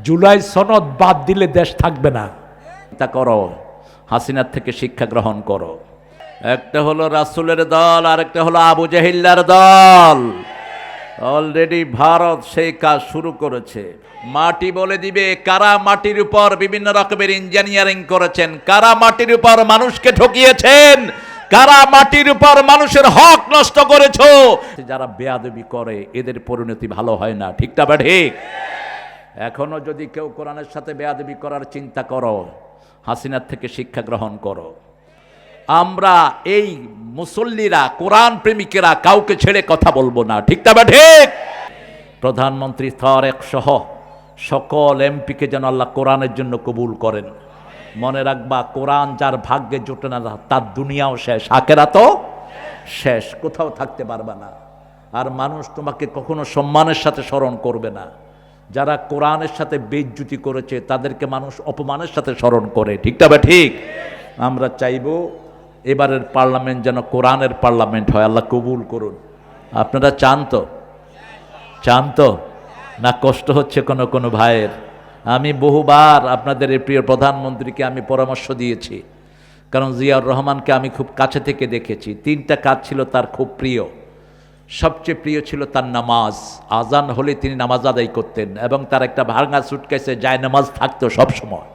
জুলাই সনদ বাদ দিলে দেশ থাকবে না। তা করো, হাসিনার থেকে শিক্ষা গ্রহণ করো। একটা হলো রাসূলের দল, আর একটা হলো আবু জাহিল্লার দল। অলরেডি ভারত সেই কাজ শুরু করেছে। মাটি বলে দিবে কারা মাটির উপর বিভিন্ন রকমের ইঞ্জিনিয়ারিং করেছেন, কারা মাটির উপর মানুষকে ঠকিয়েছেন, কারা মাটির উপর মানুষের হক নষ্ট করেছো। যারা বেয়াদবি করে এদের পরিণতি ভালো হয় না, ঠিক না? ঠিক। এখনো যদি কেউ কোরআনের সাথে বেয়াদবি করার চিন্তা করো, হাসিনার থেকে শিক্ষা গ্রহণ করো। আমরা এই মুসল্লিরা, কোরআন প্রেমিকেরা কাউকে ছেড়ে কথা বলবো না, ঠিক না? ঠিক। প্রধানমন্ত্রী তারেক সহ সকল এমপিকে যেন আল্লাহ কোরআনের জন্য কবুল করেন। মনে রাখবা, কোরআন যার ভাগ্যে জোটে না তার দুনিয়াও শেষ, আখিরাতও শেষ, কোথাও থাকতে পারবে না। আর মানুষ তোমাকে কখনো সম্মানের সাথে স্মরণ করবে না। যারা কোরআনের সাথে বেইজ্জতি করেছে তাদেরকে মানুষ অপমানের সাথে স্মরণ করে, ঠিক না? ঠিক। আমরা চাইব এবারের পার্লামেন্ট যেন কোরআনের পার্লামেন্ট হয়, আল্লাহ কবুল করুন। আপনারা চান তো? চান তো না? কষ্ট হচ্ছে কোনো কোনো ভাইয়ের? আমি বহুবার আপনাদের এই প্রিয় প্রধানমন্ত্রীকে আমি পরামর্শ দিয়েছি, কারণ জিয়াউর রহমানকে আমি খুব কাছে থেকে দেখেছি। 3টা কাজ ছিল তার খুব প্রিয়। সবচেয়ে প্রিয় ছিল তার নামাজ। আজান হলে তিনি নামাজ আদায় করতেন, এবং তার একটা ভাঙা সুটকেসে যায় নামাজ থাকতো সবসময়।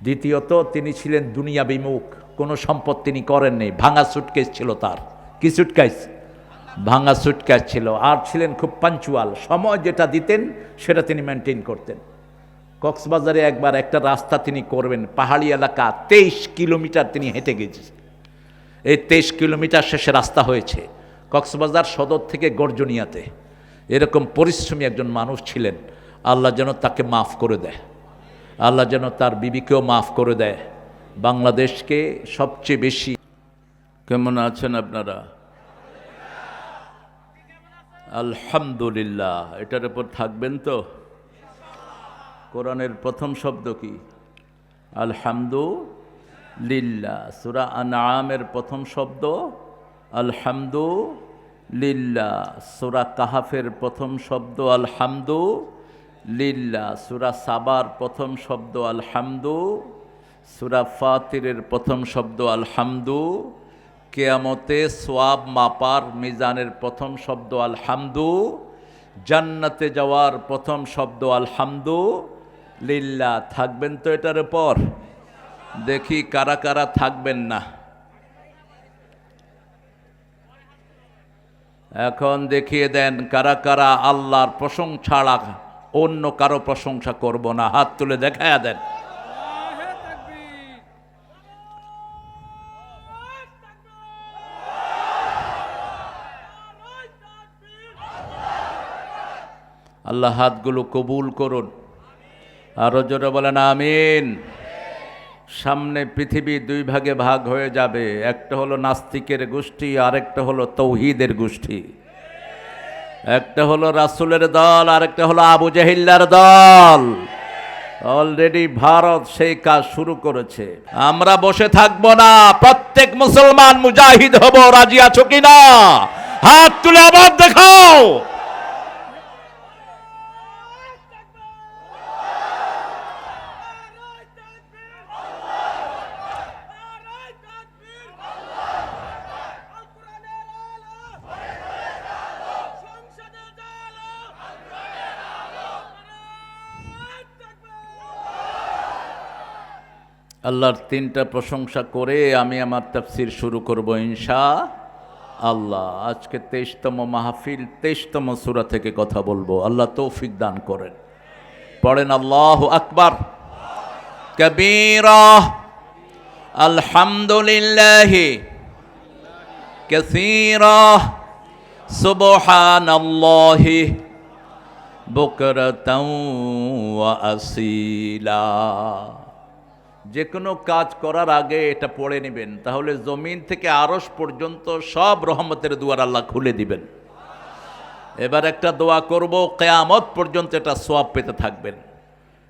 দ্বিতীয়ত, তিনি ছিলেন দুনিয়া বিমুখ, কোনো সম্পদ তিনি করেননি। ভাঙা সুটকেস ছিল তার। কি সুটকেস? ভাঙা সুটকেস ছিল। আর ছিলেন খুব পাঞ্চুয়াল, সময় যেটা দিতেন সেটা তিনি মেনটেন করতেন। কক্সবাজারে একবার একটা রাস্তা তিনি করবেন, পাহাড়ি এলাকা, 23 কিলোমিটার তিনি হেঁটে গেছেন। এই 23 কিলোমিটার শেষে রাস্তা হয়েছে কক্সবাজার সদর থেকে গর্জনিয়াতে। এরকম পরিশ্রমী একজন মানুষ ছিলেন। আল্লাহ যেন তাকে মাফ করে দেয়, আল্লাহ যেন তার বিবিকেও মাফ করে দেয়। বাংলাদেশকে সবচেয়ে বেশি। কেমন আছেন আপনারা? আলহামদুলিল্লাহ। এটার উপর থাকবেন তো? কোরআনের প্রথম শব্দ কি? আলহামদুলিল্লাহ। সূরা আনআমের প্রথম শব্দ আলহামদুলিল্লাহ। সূরা কাহাফের প্রথম শব্দ আলহামদুলিল্লাহ। সূরা সাবার প্রথম শব্দ আলহামদু। সূরা ফাতিরের প্রথম শব্দ আলহামদু। কিয়ামতে সওয়াব মাপার মিজানের প্রথম শব্দ আলহামদু। জান্নাতে যাওয়ার প্রথম শব্দ আলহামদুলিল্লাহ। থাকবেন তো এটার উপর? দেখি কারা কারা থাকবেন না। এখন দেখিয়ে দেন কারা কারা আল্লাহর প্রশংসা ছাড়া অন্য কারো প্রশংসা করব না। হাত তুলে দেখায়া দেন। আল্লাহ হাতগুলো কবুল করুন। আরো জোরে বলেন আমিন। সামনে পৃথিবী 2 ভাগে ভাগ হয়ে যাবে। একটা হলো নাস্তিকের গোষ্ঠী, আরেকটা হলো তৌহিদের গোষ্ঠী। একটা হলো রাসূলের দল, আরেকটা হলো আবু জাহিল্লার দল। অলরেডি ভারত সেই কাজ শুরু করেছে। আমরা বসে থাকবো না। প্রত্যেক মুসলমান মুজাহিদ হব। রাজি আছো কিনা? হাত তুলে আবার দেখাও। আল্লাহর 3টা প্রশংসা করে আমি আমার তাফসীর শুরু করব ইনশাআল্লাহ। আজকে 23তম মাহফিল, 23তম সূরা থেকে কথা বলবো। আল্লাহ তৌফিক দান করেন। পড়েন আল্লাহু আকবার কবীরা, আলহামদুলিল্লাহি কাসীরা, সুবহানাল্লাহি বুকরাতাও ওয়া আসীলা। যে কোনো কাজ করার আগে এটা পড়ে নেবেন, তাহলে জমিন থেকে আরশ পর্যন্ত সব রহমতের দুয়ার আল্লাহ খুলে দিবেন। এবার একটা দোয়া করব, কিয়ামত পর্যন্ত এটা সওয়াব পেতে থাকবেন।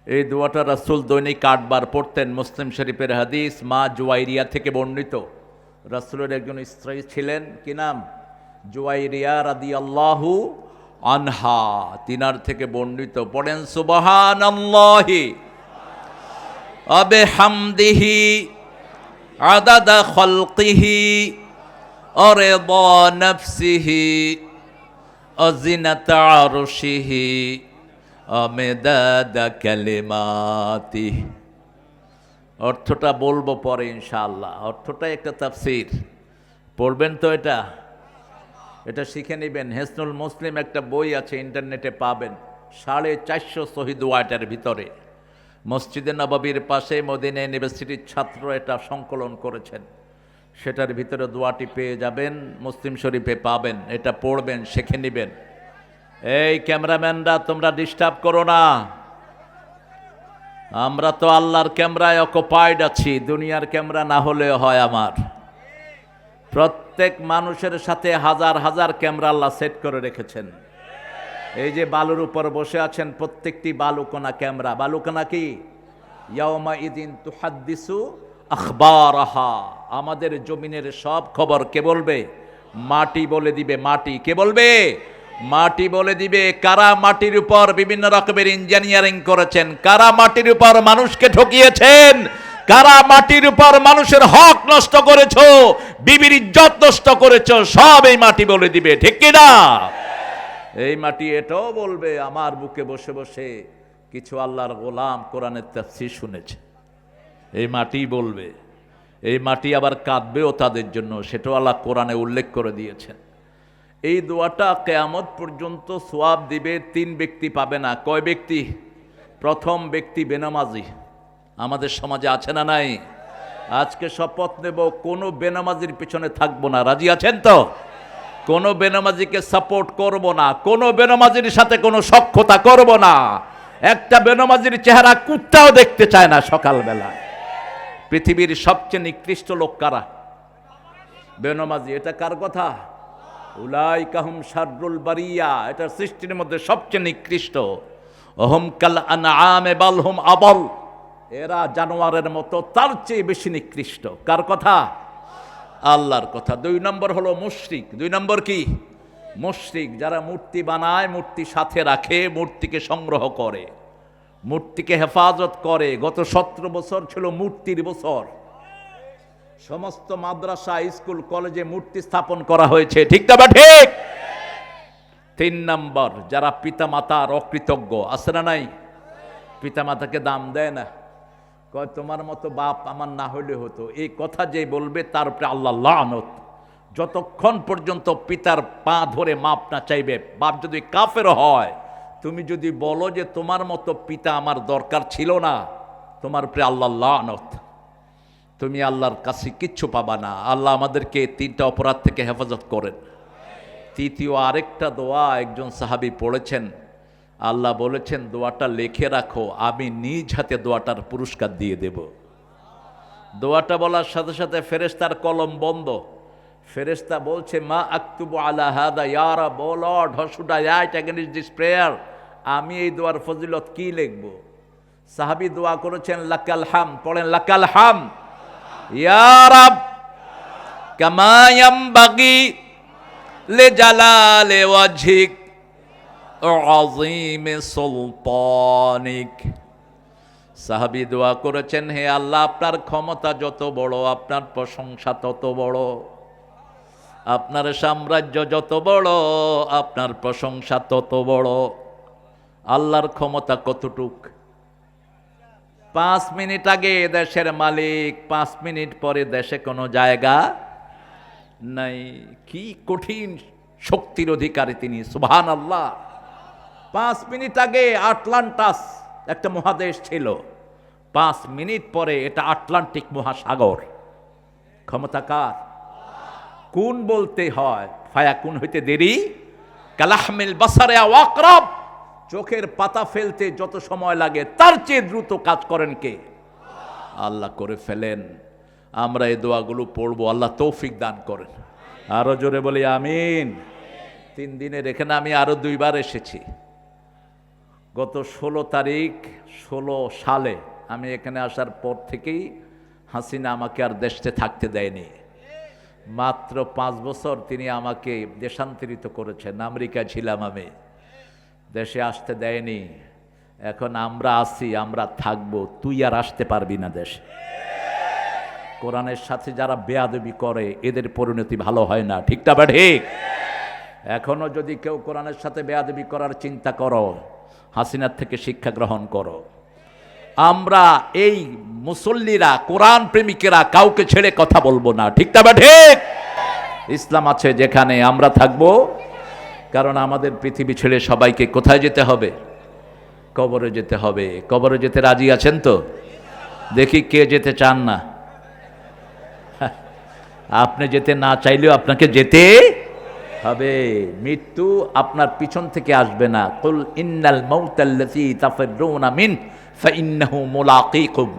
এই দোয়াটা রাসূল দৈনিক 8 বার পড়তেন। মুসলিম শরীফের হাদিস, মা জুয়াইরিয়া থেকে বর্ণিত। রাসূলের একজন স্ত্রী ছিলেন, কি নাম? জুয়াইরিয়া রাদিয়াল্লাহু আনহা, তিনার থেকে বর্ণিত, পড়েন সুবহানাল্লাহি ওয়া বিহামদিহি আদাদা খালকিহি ওয়া রিদা নাফসিহি ওয়া জিনাতা আরশিহি ওয়া মিদাদা কালিমাতিহি। অর্থটা বলবো পরে ইনশাআল্লাহ, অর্থটা একটা তাফসীর, পড়বেন তো এটা শিখে নেবেন। হেসনুল মুসলিম একটা বই আছে, ইন্টারনেটে পাবেন, 450 সহিহ দোয়াটার ভিতরে মসজিদে নববীর পাশে মদিনা ইউনিভার্সিটির ছাত্র এটা সংকলন করেছেন, সেটার ভিতরে দোয়াটি পেয়ে যাবেন, মুসলিম শরীফে পাবেন। এটা পড়বেন, শিখে নেবেন। এই ক্যামেরাম্যানরা তোমরা ডিস্টার্ব করো না, আমরা তো আল্লাহর ক্যামেরায় অকুপাইড আছি, দুনিয়ার ক্যামেরা না হলে হয় আমার। প্রত্যেক মানুষের সাথে হাজার হাজার ক্যামেরা আল্লাহ সেট করে রেখেছেন। এই যে বালুর উপর বসে আছেন, প্রত্যেকটি বালুকণা ক্যামেরা। বালুকণা কি? ইয়াউমা ইদিন তুহাদ্দিসু আখবারাহা, আমাদের জমিনের সব খবর কে বলবে? মাটি বলে দিবে। মাটি কে বলবে? মাটি বলে দিবে। কারা মাটির উপর বিভিন্ন রকমের ইঞ্জিনিয়ারিং করেছেন, কারা মাটির উপর মানুষকে ঠকিয়েছেন, কারা মাটির উপর মানুষের হক নষ্ট করেছো, বিবির ইজ্জত নষ্ট করেছো, সব এই মাটি বলে দিবে, ঠিক কি না? এই মাটি এটাও বলবে, আমার বুকে বসে বসে কিছু আল্লাহর গোলাম কোরআনের তাফসীর শুনেছে। এই মাটি বলবে। এই মাটি আবার কাঁদবেও তাদের জন্য, সেটাও আল্লাহ কোরআনে উল্লেখ করে দিয়েছেন। এই দোয়াটা কিয়ামত পর্যন্ত সওয়াব দিবে 3 ব্যক্তি, পাবে না। কয় ব্যক্তি? প্রথম ব্যক্তি বেনামাজি। আমাদের সমাজে আছে না নাই? আজকে শপথ নেব কোনো বেনামাজির পিছনে থাকবো না। রাজি আছেন তো? কোনো বেনামাজিকে সাপোর্ট করব না, কোনো বেনামাজির সাথে কোনো সখ্যতা করব না। একটা বেনামাজির চেহারা কুত্তাও দেখতে চায় না সকালবেলা। পৃথিবীর সবচেয়ে নিকৃষ্ট লোক কারা? বেনামাজি। এটা কার কথা? উলাইকা হুম শাররুল বারিয়া, এটা সৃষ্টির মধ্যে সবচেয়ে নিকৃষ্ট। ওহুম কাল আনআমে বাল হুম আবাল, এরা জানোয়ারের মতো, তার চেয়ে বেশি নিকৃষ্ট। কার কথা? আল্লাহর কথা। 2 নম্বর হলো মুশরিক। 2 নম্বর কি? মুশরিক, যারা মূর্তি বানায়, মূর্তি সাথে রাখে, মূর্তিকে সংগ্রহ করে, মূর্তিকে হেফাজত করে। গত 17 বছর ছিল মূর্তির বছর। সমস্ত মাদ্রাসা, স্কুল, কলেজে মূর্তি স্থাপন করা হয়েছে, ঠিক না বা ঠিক? 3 নম্বর, যারা পিতা মাতার অকৃতজ্ঞ। আছে না নাই? পিতা মাতাকে দাম দেয় না, কয় তোমার মতো বাপ আমার না হইলে হতো। এই কথা যে বলবে তার উপরে আল্লাহ লানত। যতক্ষণ পর্যন্ত পিতার পা ধরে মাপ না চাইবে, বাপ যদি কাফের হয়, তুমি যদি বলো যে তোমার মতো পিতা আমার দরকার ছিল না, তোমার উপরে আল্লাহ লানত। তুমি আল্লাহর কাছে কিচ্ছু পাবা না। আল্লাহ আমাদেরকে 3টা অপরাধ থেকে হেফাজত করেন। তৃতীয় আরেকটা দোয়া একজন সাহাবী পড়েছেন, আল্লাহ বলেছেন দোয়াটা লিখে রাখো, আমি নিজ হাতে দোয়াটার পুরস্কার দিয়ে দেব। দোয়াটা বলার সাথে সাথে ফেরেশতার কলম বন্ধ। ফেরেশতা বলছে, মা আক্তুবু আলা হাদা ইয়া রাব, O lord, how should I write against this prayer? আমি এই দোয়ার ফজিলত কি লিখব? সাহাবী দোয়া করেছেন লাকাল হামদ। পড়েন লাকাল হামদ ইয়া রাব কামা ইয়ামবাগি লিজালালি ওয়াজহিক আযীমি সুলতানিক। সাহাবী দোয়া করেছেন, হে আল্লাহ, আপনার ক্ষমতা যত বড়, আপনার প্রশংসা তত বড়, আপনার সাম্রাজ্য যত বড়, আপনার প্রশংসা তত বড়। আল্লাহর ক্ষমতা কতটুক? 5 মিনিট আগে দেশের মালিক, 5 মিনিট পরে দেশে কোনো জায়গা নাই। কি কঠিন শক্তির অধিকারী তিনি, সুবহানাল্লাহ। 5 মিনিট আগে আটলান্টাস একটা মহাদেশ ছিল, 5 মিনিট পরে এটা আটলান্টিক মহাসাগর। ক্ষমতা কার? কোন বলতে হয়, ফায়াকুন হইতে দেরি, কালাহমিল বাসারে আও আকরাব, চোখের পাতা ফেলতে যত সময় লাগে তার চেয়ে দ্রুত কাজ করেন কে? আল্লাহ করে ফেলেন। আমরা এই দোয়াগুলো পড়বো, আল্লাহ তৌফিক দান করেন। আরো জোরে বলি আমিন। 3 দিনের এখানে আমি আরো 2 বার এসেছি। গত 16 তারিখ 16 সালে আমি এখানে আসার পর থেকেই হাসিনা আমাকে আর দেশে থাকতে দেয়নি। মাত্র 5 বছর তিনি আমাকে দেশান্তরিত করেছেন। আমেরিকায় ছিলাম আমি। দেশে আসতে দেয়নি, এখন আমরা আছি, আমরা থাকবো, তুই আর আসতে পারবি না দেশে। কোরআনের সাথে যারা বেয়াদবি করে এদের পরিণতি ভালো হয় না, ঠিক না বা ঠিক? এখনো যদি কেউ কোরআনের সাথে বেয়াদবি করার চিন্তা করো, হাসিনার থেকে শিক্ষা গ্রহণ করো। আমরা এই মুসল্লিরা, কোরআন প্রেমিকেরা কাউকে ছেড়ে কথা বলবো না, ঠিক না বা ঠিক? ইসলাম আছে যেখানে আমরা থাকবো, কারণ আমাদের পৃথিবী ছেড়ে সবাইকে কোথায় যেতে হবে? কবরে যেতে হবে। কবরে যেতে রাজি আছেন তো? দেখি কে যেতে চান না। আপনি যেতে না চাইলেও আপনাকে যেতে হবে। মৃত্যু আপনার পিছন থেকে আসবে না। কুল ইন্নাল মাউতাল্লাযী তাফিররুনা মিন ফাইন্নাহু মুলাকীকুম।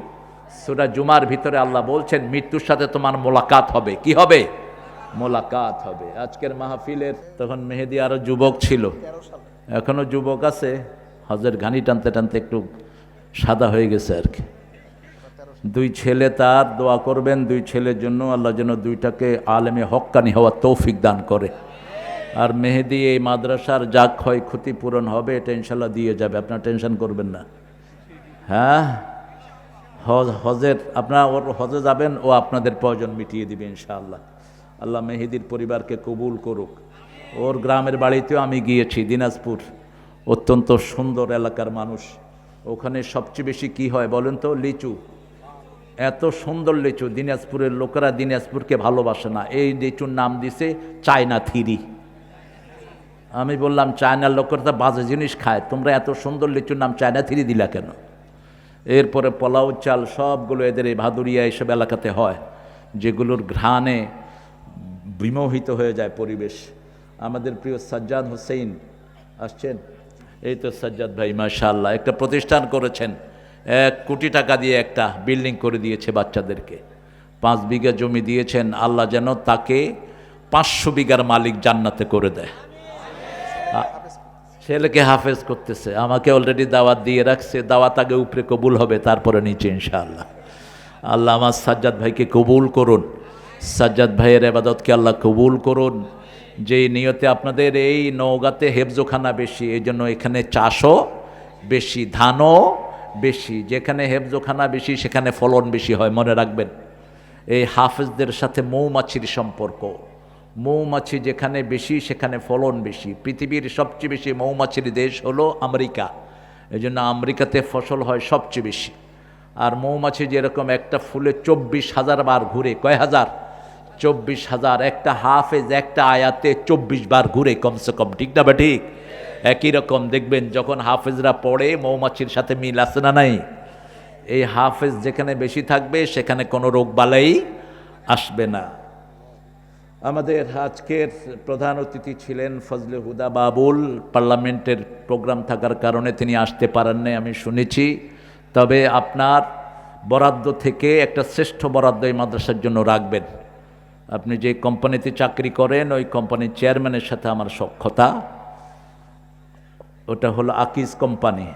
সূরা জুমার ভিতরে আল্লাহ বলছেন মৃত্যুর সাথে তোমার মোলাকাত হবে। কি হবে? মোলাকাত হবে। আজকের মাহফিলের তখন মেহেদী আরো যুবক ছিল, এখনো যুবক আছে, হজের ঘানি টানতে টানতে একটু সাদা হয়ে গেছে আর কি। দুই ছেলে তার, দোয়া করবেন দুই ছেলের জন্য, আল্লাহ যেন দুইটাকে আলেমে হক্কানি হওয়ার তৌফিক দান করে। আর মেহেদী এই মাদ্রাসার যা ক্ষয়ক্ষতি পূরণ হবে এটা ইনশাল্লাহ দিয়ে যাবে, আপনার টেনশন করবেন না। হ্যাঁ, হজের আপনারা ওর হজে যাবেন, ও আপনাদের প্রয়োজন মিটিয়ে দিবে ইনশাআল্লাহ। আল্লাহ মেহেদীর পরিবারকে কবুল করুক। ওর গ্রামের বাড়িতেও আমি গিয়েছি, দিনাজপুর, অত্যন্ত সুন্দর এলাকার মানুষ। ওখানে সবচেয়ে বেশি কি হয় বলেন তো? লিচু। এত সুন্দর লিচু, দিনাজপুরের লোকেরা দিনাজপুরকে ভালোবাসে না, এই লিচুর নাম দিছে চায়না থিরি। আমি বললাম চায়নার লোকেরা তো বাজে জিনিস খায়, তোমরা এত সুন্দর লিচুর নাম চায়না থিরি দিলা কেন? এরপরে পোলাও চাল সবগুলো এদের এই ভাদুরিয়া এইসব এলাকাতে হয়, যেগুলোর ঘ্রাণে বিমোহিত হয়ে যায় পরিবেশ। আমাদের প্রিয় সাজ্জাদ হোসেন আসছেন, এই তো সাজ্জাদ ভাই মাশাআল্লাহ একটা প্রতিষ্ঠান করেছেন, 1 কোটি টাকা দিয়ে একটা বিল্ডিং করে দিয়েছে বাচ্চাদেরকে। 5 বিঘা জমি দিয়েছেন, আল্লাহ যেন তাকে 500 বিঘার মালিক জান্নাতে করে দেয়। ছেলেকে হাফেজ করতেছে, আমাকে অলরেডি দাওয়াত দিয়ে রাখছে, দাওয়াত আগে উপরে কবুল হবে তারপরে নিচে ইনশাআল্লাহ। আল্লাহ আমার সাজ্জাদ ভাইকে কবুল করুন, সাজ্জাদ ভাইয়ের ইবাদতকে আল্লাহ কবুল করুন। যেই নিয়তে আপনাদের এই নওগাঁতে হেফজোখানা বেশি, এই জন্য এখানে চাষও বেশি, ধানও বেশি। যেখানে হেফজোখানা বেশি সেখানে ফলন বেশি হয়, মনে রাখবেন। এই হাফেজদের সাথে মৌমাছির সম্পর্ক, মৌমাছি যেখানে বেশি সেখানে ফলন বেশি। পৃথিবীর সবচেয়ে বেশি মৌমাছির দেশ হলো আমেরিকা, এই জন্য আমেরিকাতে ফসল হয় সবচেয়ে বেশি। আর মৌমাছি যেরকম একটা ফুলে 24,000 বার ঘুরে, কয় হাজার? 24,000। একটা হাফেজ একটা আয়াতে 24 বার ঘুরে কমসে কম, ঠিক না বা ঠিক? একই রকম দেখবেন যখন হাফেজরা পড়ে মৌমাছির সাথে মিল আছে না নাই? এই হাফেজ যেখানে বেশি থাকবে সেখানে কোনো রোগ বালাই আসবে না। আমাদের আজকের প্রধান অতিথি ছিলেন ফজলে হুদা বাবুল, পার্লামেন্টের প্রোগ্রাম থাকার কারণে তিনি আসতে পারেন নাই আমি শুনেছি। তবে আপনার বরাদ্দ থেকে একটা শ্রেষ্ঠ বরাদ্দ এই মাদ্রাসার জন্য রাখবেন। আপনি যে কোম্পানিতে চাকরি করেন ওই কোম্পানির চেয়ারম্যানের সাথে আমার সখ্যতা, ওটা হলো আকিজ কোম্পানি।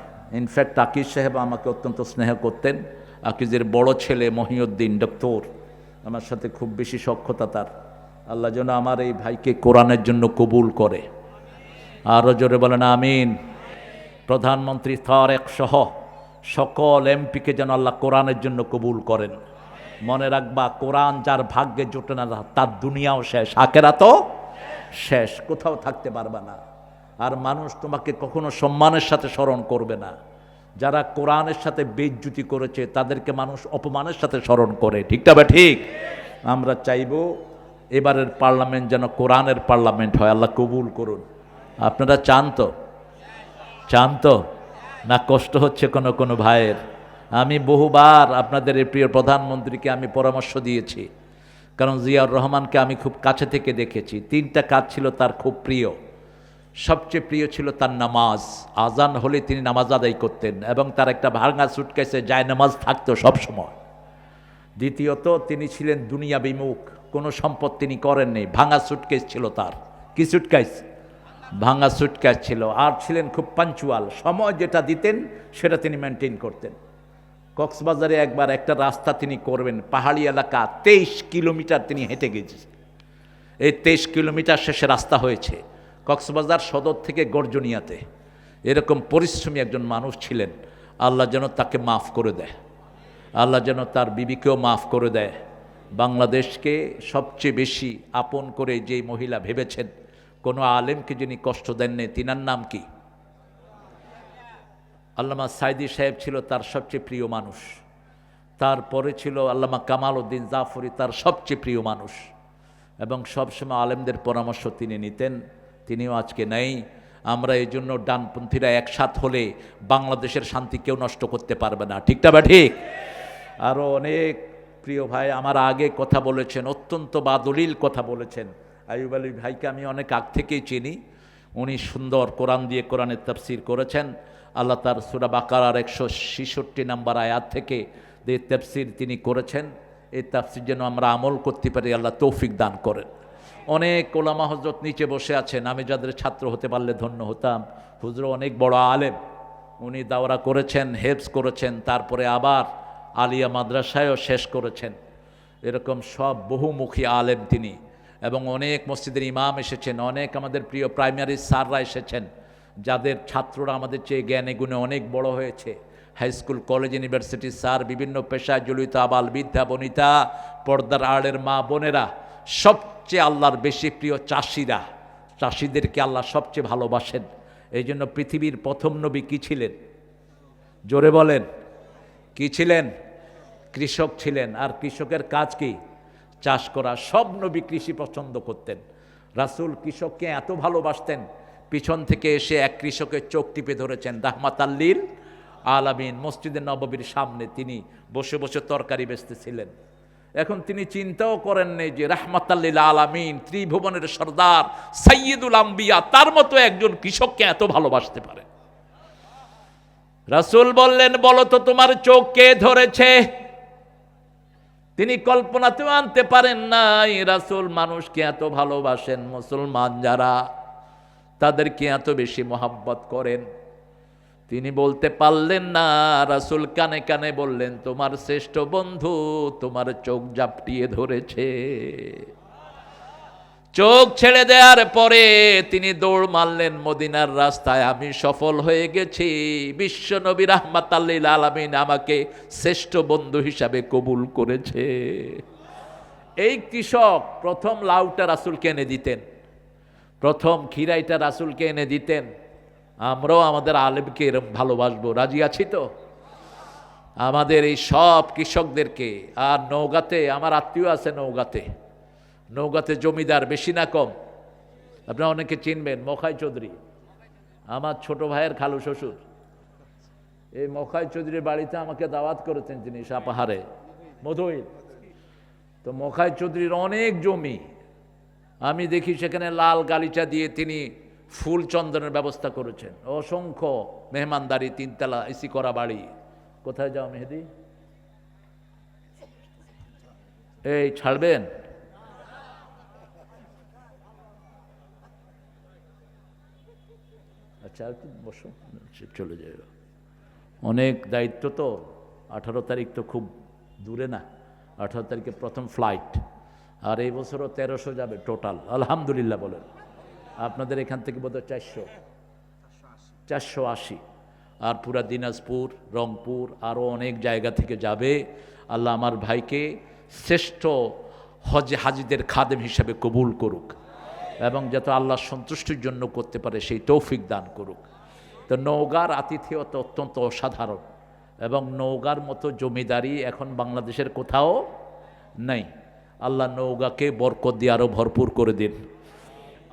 ইনফ্যাক্ট আকিজ সাহেব আমাকে অত্যন্ত স্নেহ করতেন। আকিজের বড় ছেলে মহিউদ্দিন ডক্টর, আমার সাথে খুব বেশি সখ্যতা তার। আল্লাহ যেন আমার এই ভাইকে কোরআনের জন্য কবুল করে। আরও জোরে বলেন আমিন। প্রধানমন্ত্রী তারেক সহ সকল এমপিকে যেন আল্লাহ কোরআনের জন্য কবুল করেন। মনে রাখবা, কোরআন যার ভাগ্যে জোটে না তার দুনিয়াও শেষ, আখেরাতও শেষ, কোথাও থাকতে পারবে না। আর মানুষ তোমাকে কখনো সম্মানের সাথে স্মরণ করবে না। যারা কোরআনের সাথে বেইজ্জতি করেছে তাদেরকে মানুষ অপমানের সাথে স্মরণ করে, ঠিক না? ঠিক। আমরা চাইব এবারের পার্লামেন্ট যেন কোরআনের পার্লামেন্ট হয়, আল্লাহ কবুল করুন। আপনারা চান তো? চান তো না? কষ্ট হচ্ছে কোনো কোনো ভাইয়ের? আমি বহুবার আপনাদের এই প্রিয় প্রধানমন্ত্রীকে আমি পরামর্শ দিয়েছি, কারণ জিয়াউর রহমানকে আমি খুব কাছে থেকে দেখেছি। 3টা কাজ ছিল তার খুব প্রিয়। সবচেয়ে প্রিয় ছিল তার নামাজ, আজান হলে তিনি নামাজ আদায় করতেন এবং তার একটা ভাঙা সুটকেসে যায় নামাজ থাকতো সবসময়। দ্বিতীয়ত তিনি ছিলেন দুনিয়া বিমুখ, কোনো সম্পদ তিনি করেননি, ভাঙা সুটকেস ছিল তার। কি সুটকেস? ভাঙা সুটকেস ছিল। আর ছিলেন খুব পাঞ্চুয়াল, সময় যেটা দিতেন সেটা তিনি মেনটেন করতেন। কক্সবাজারে একবার একটা রাস্তা তিনি করবেন, পাহাড়ি এলাকা, 23 কিলোমিটার তিনি হেঁটে গেছেন। এই 23 কিলোমিটার শেষে রাস্তা হয়েছে কক্সবাজার সদর থেকে গর্জনিয়াতে। এরকম পরিশ্রমী একজন মানুষ ছিলেন। আল্লাহ যেন তাকে মাফ করে দেয়, আল্লাহ যেন তার বিবিকেও মাফ করে দেয়। বাংলাদেশকে সবচেয়ে বেশি আপন করে যেই মহিলা ভেবেছেন কোনো আলেমকে যিনি কষ্ট দেননি, তিনার নাম কি? আল্লামা সাইদি সাহেব ছিল তার সবচেয়ে প্রিয় মানুষ। তারপরে ছিল আল্লামা কামাল উদ্দিন জাফরি, তার সবচেয়ে প্রিয় মানুষ, এবং সবসময় আলেমদের পরামর্শ তিনি নিতেন। তিনিও আজকে নেই। আমরা এই জন্য ডানপন্থীরা একসাথ হলে বাংলাদেশের শান্তি কেউ নষ্ট করতে পারবে না, ঠিকটা বা ঠিক? আরও অনেক প্রিয় ভাই আমার আগে কথা বলেছেন, অত্যন্ত বাদলিল কথা বলেছেন। আইয়ুব আলী ভাইকে আমি অনেক আগ থেকেই চিনি। উনি সুন্দর কোরআন দিয়ে কোরআনের তাফসীর করেছেন। আল্লাহ তার সূরা বাকারার 166 নম্বর আয়াত থেকে যে তাফসীর তিনি করেছেন, এই তাফসীর যেন আমরা আমল করতে পারি, আল্লাহ তৌফিক দান করেন। অনেক ওলামা হযরত নিচে বসে আছেন, আমি যাদের ছাত্র হতে পারলে ধন্য হতাম। হুজুর অনেক বড় আলেম, উনি দাওরা করেছেন, হেফজ করেছেন, তারপরে আবার আলিয়া মাদ্রাসায়ও শেষ করেছেন। এরকম সব বহুমুখী আলেম তিনি, এবং অনেক মসজিদের ইমাম এসেছেন, অনেক আমাদের প্রিয় প্রাইমারি স্যাররা এসেছেন, যাদের ছাত্ররা আমাদের চেয়ে জ্ঞানে গুণে অনেক বড় হয়েছে। হাই স্কুল, কলেজ, ইউনিভার্সিটির স্যার, বিভিন্ন পেশায় জড়িত আবাল বৃদ্ধা বনিতা, পর্দার আড়ের মা বোনেরা, সবচেয়ে আল্লাহর বেশি প্রিয় চাষিরা, চাষিদেরকে আল্লাহ সবচেয়ে ভালোবাসেন। এই জন্য পৃথিবীর প্রথম নবী কী ছিলেন? জোরে বলেন, কি ছিলেন? কৃষক ছিলেন। আর কৃষকের কাজ কি? চাষ করা। সব নবী কৃষি পছন্দ করতেন। রাসূল কৃষককে এত ভালোবাসতেন, পিছন থেকে এসে এক কৃষকের চোখ টিপে ধরেছেন, রাহমাতাল লিল আলামিন। মসজিদে নববীর সামনে তিনি বসে বসে তরকারি বেচতেছিলেন। এখন তিনি চিন্তাও করেন নাই যে রাহমাতাল লিল আলামিন, ত্রিভুবনের সর্দার, সাইয়্যিদুল আম্বিয়া, তার মতো একজন কৃষককে এত ভালোবাসতে পারে। রাসূল বললেন, বলো তো তোমার চোখ কে ধরেছে? তিনি কল্পনাতেও আনতে পারেন নাই রাসূল মানুষকে এত ভালোবাসেন, মুসলমান যারা তাদেরকে এত বেশি মহব্বত করেন। তিনি বলতে পারলেন না। রাসূল কানে কানে বললেন, তোমার শ্রেষ্ঠ বন্ধু তোমার চোখ জাপটিয়ে ধরেছে। চোখ ছেড়ে দেওয়ার পরে তিনি দৌড় মারলেন মদিনার রাস্তায়, আমি সফল হয়ে গেছি, বিশ্ব নবী রাহমাতাল লিল আলামিন আমাকে শ্রেষ্ঠ বন্ধু হিসাবে কবুল করেছে। এই কৃষক প্রথম লাউটা রাসূলকে এনে দিতেন, প্রথম খিরাইটা রাসূলকে এনে দিতেন। আমরাও আমাদের আলেমকে এরকম ভালোবাসবো, রাজি আছি তো? আমাদের এই সব কৃষকদেরকে। আর নওগাঁতে আমার আত্মীয় আছে, নওগাঁতে জমিদার, বেশি না কম? আপনারা অনেকে চিনবেন, মখাই চৌধুরী, আমার ছোট ভাইয়ের খালু শ্বশুর। এই মখাই চৌধুরীর বাড়িতে আমাকে দাওয়াত করেছেন তিনি, সাপাহারে মধুইল। তো মখাই চৌধুরীর অনেক জমি, আমি দেখি সেখানে লাল গালিচা দিয়ে তিনি ফুল চন্দনের ব্যবস্থা করেছেন, অসংখ্য মেহমানদারি, 3 তলা এসি করা বাড়ি। কোথায় যাও মেহেদি? এই ছাড়বেন? আচ্ছা একটু বসো, চলে যাই। অনেক দায়িত্ব তো। 18 তারিখ তো খুব দূরে না, 18 তারিখে প্রথম ফ্লাইট। আর এই বছরও 1300 যাবে টোটাল, আলহামদুলিল্লাহ বলেন। আপনাদের এখান থেকে বোধহয় 480, আর পুরা দিনাজপুর, রংপুর, আরও অনেক জায়গা থেকে যাবে। আল্লাহ আমার ভাইকে শ্রেষ্ঠ হাজিদের খাদেম হিসাবে কবুল করুক, এবং যাতে আল্লাহর সন্তুষ্টির জন্য করতে পারে সেই তৌফিক দান করুক। তো নওগাঁর আতিথেয়তা অত্যন্ত অসাধারণ, এবং নওগাঁর মতো জমিদারি এখন বাংলাদেশের কোথাও নেই। আল্লাহ নওগাঁকে বরকত দিয়ে আরও ভরপুর করে দিন।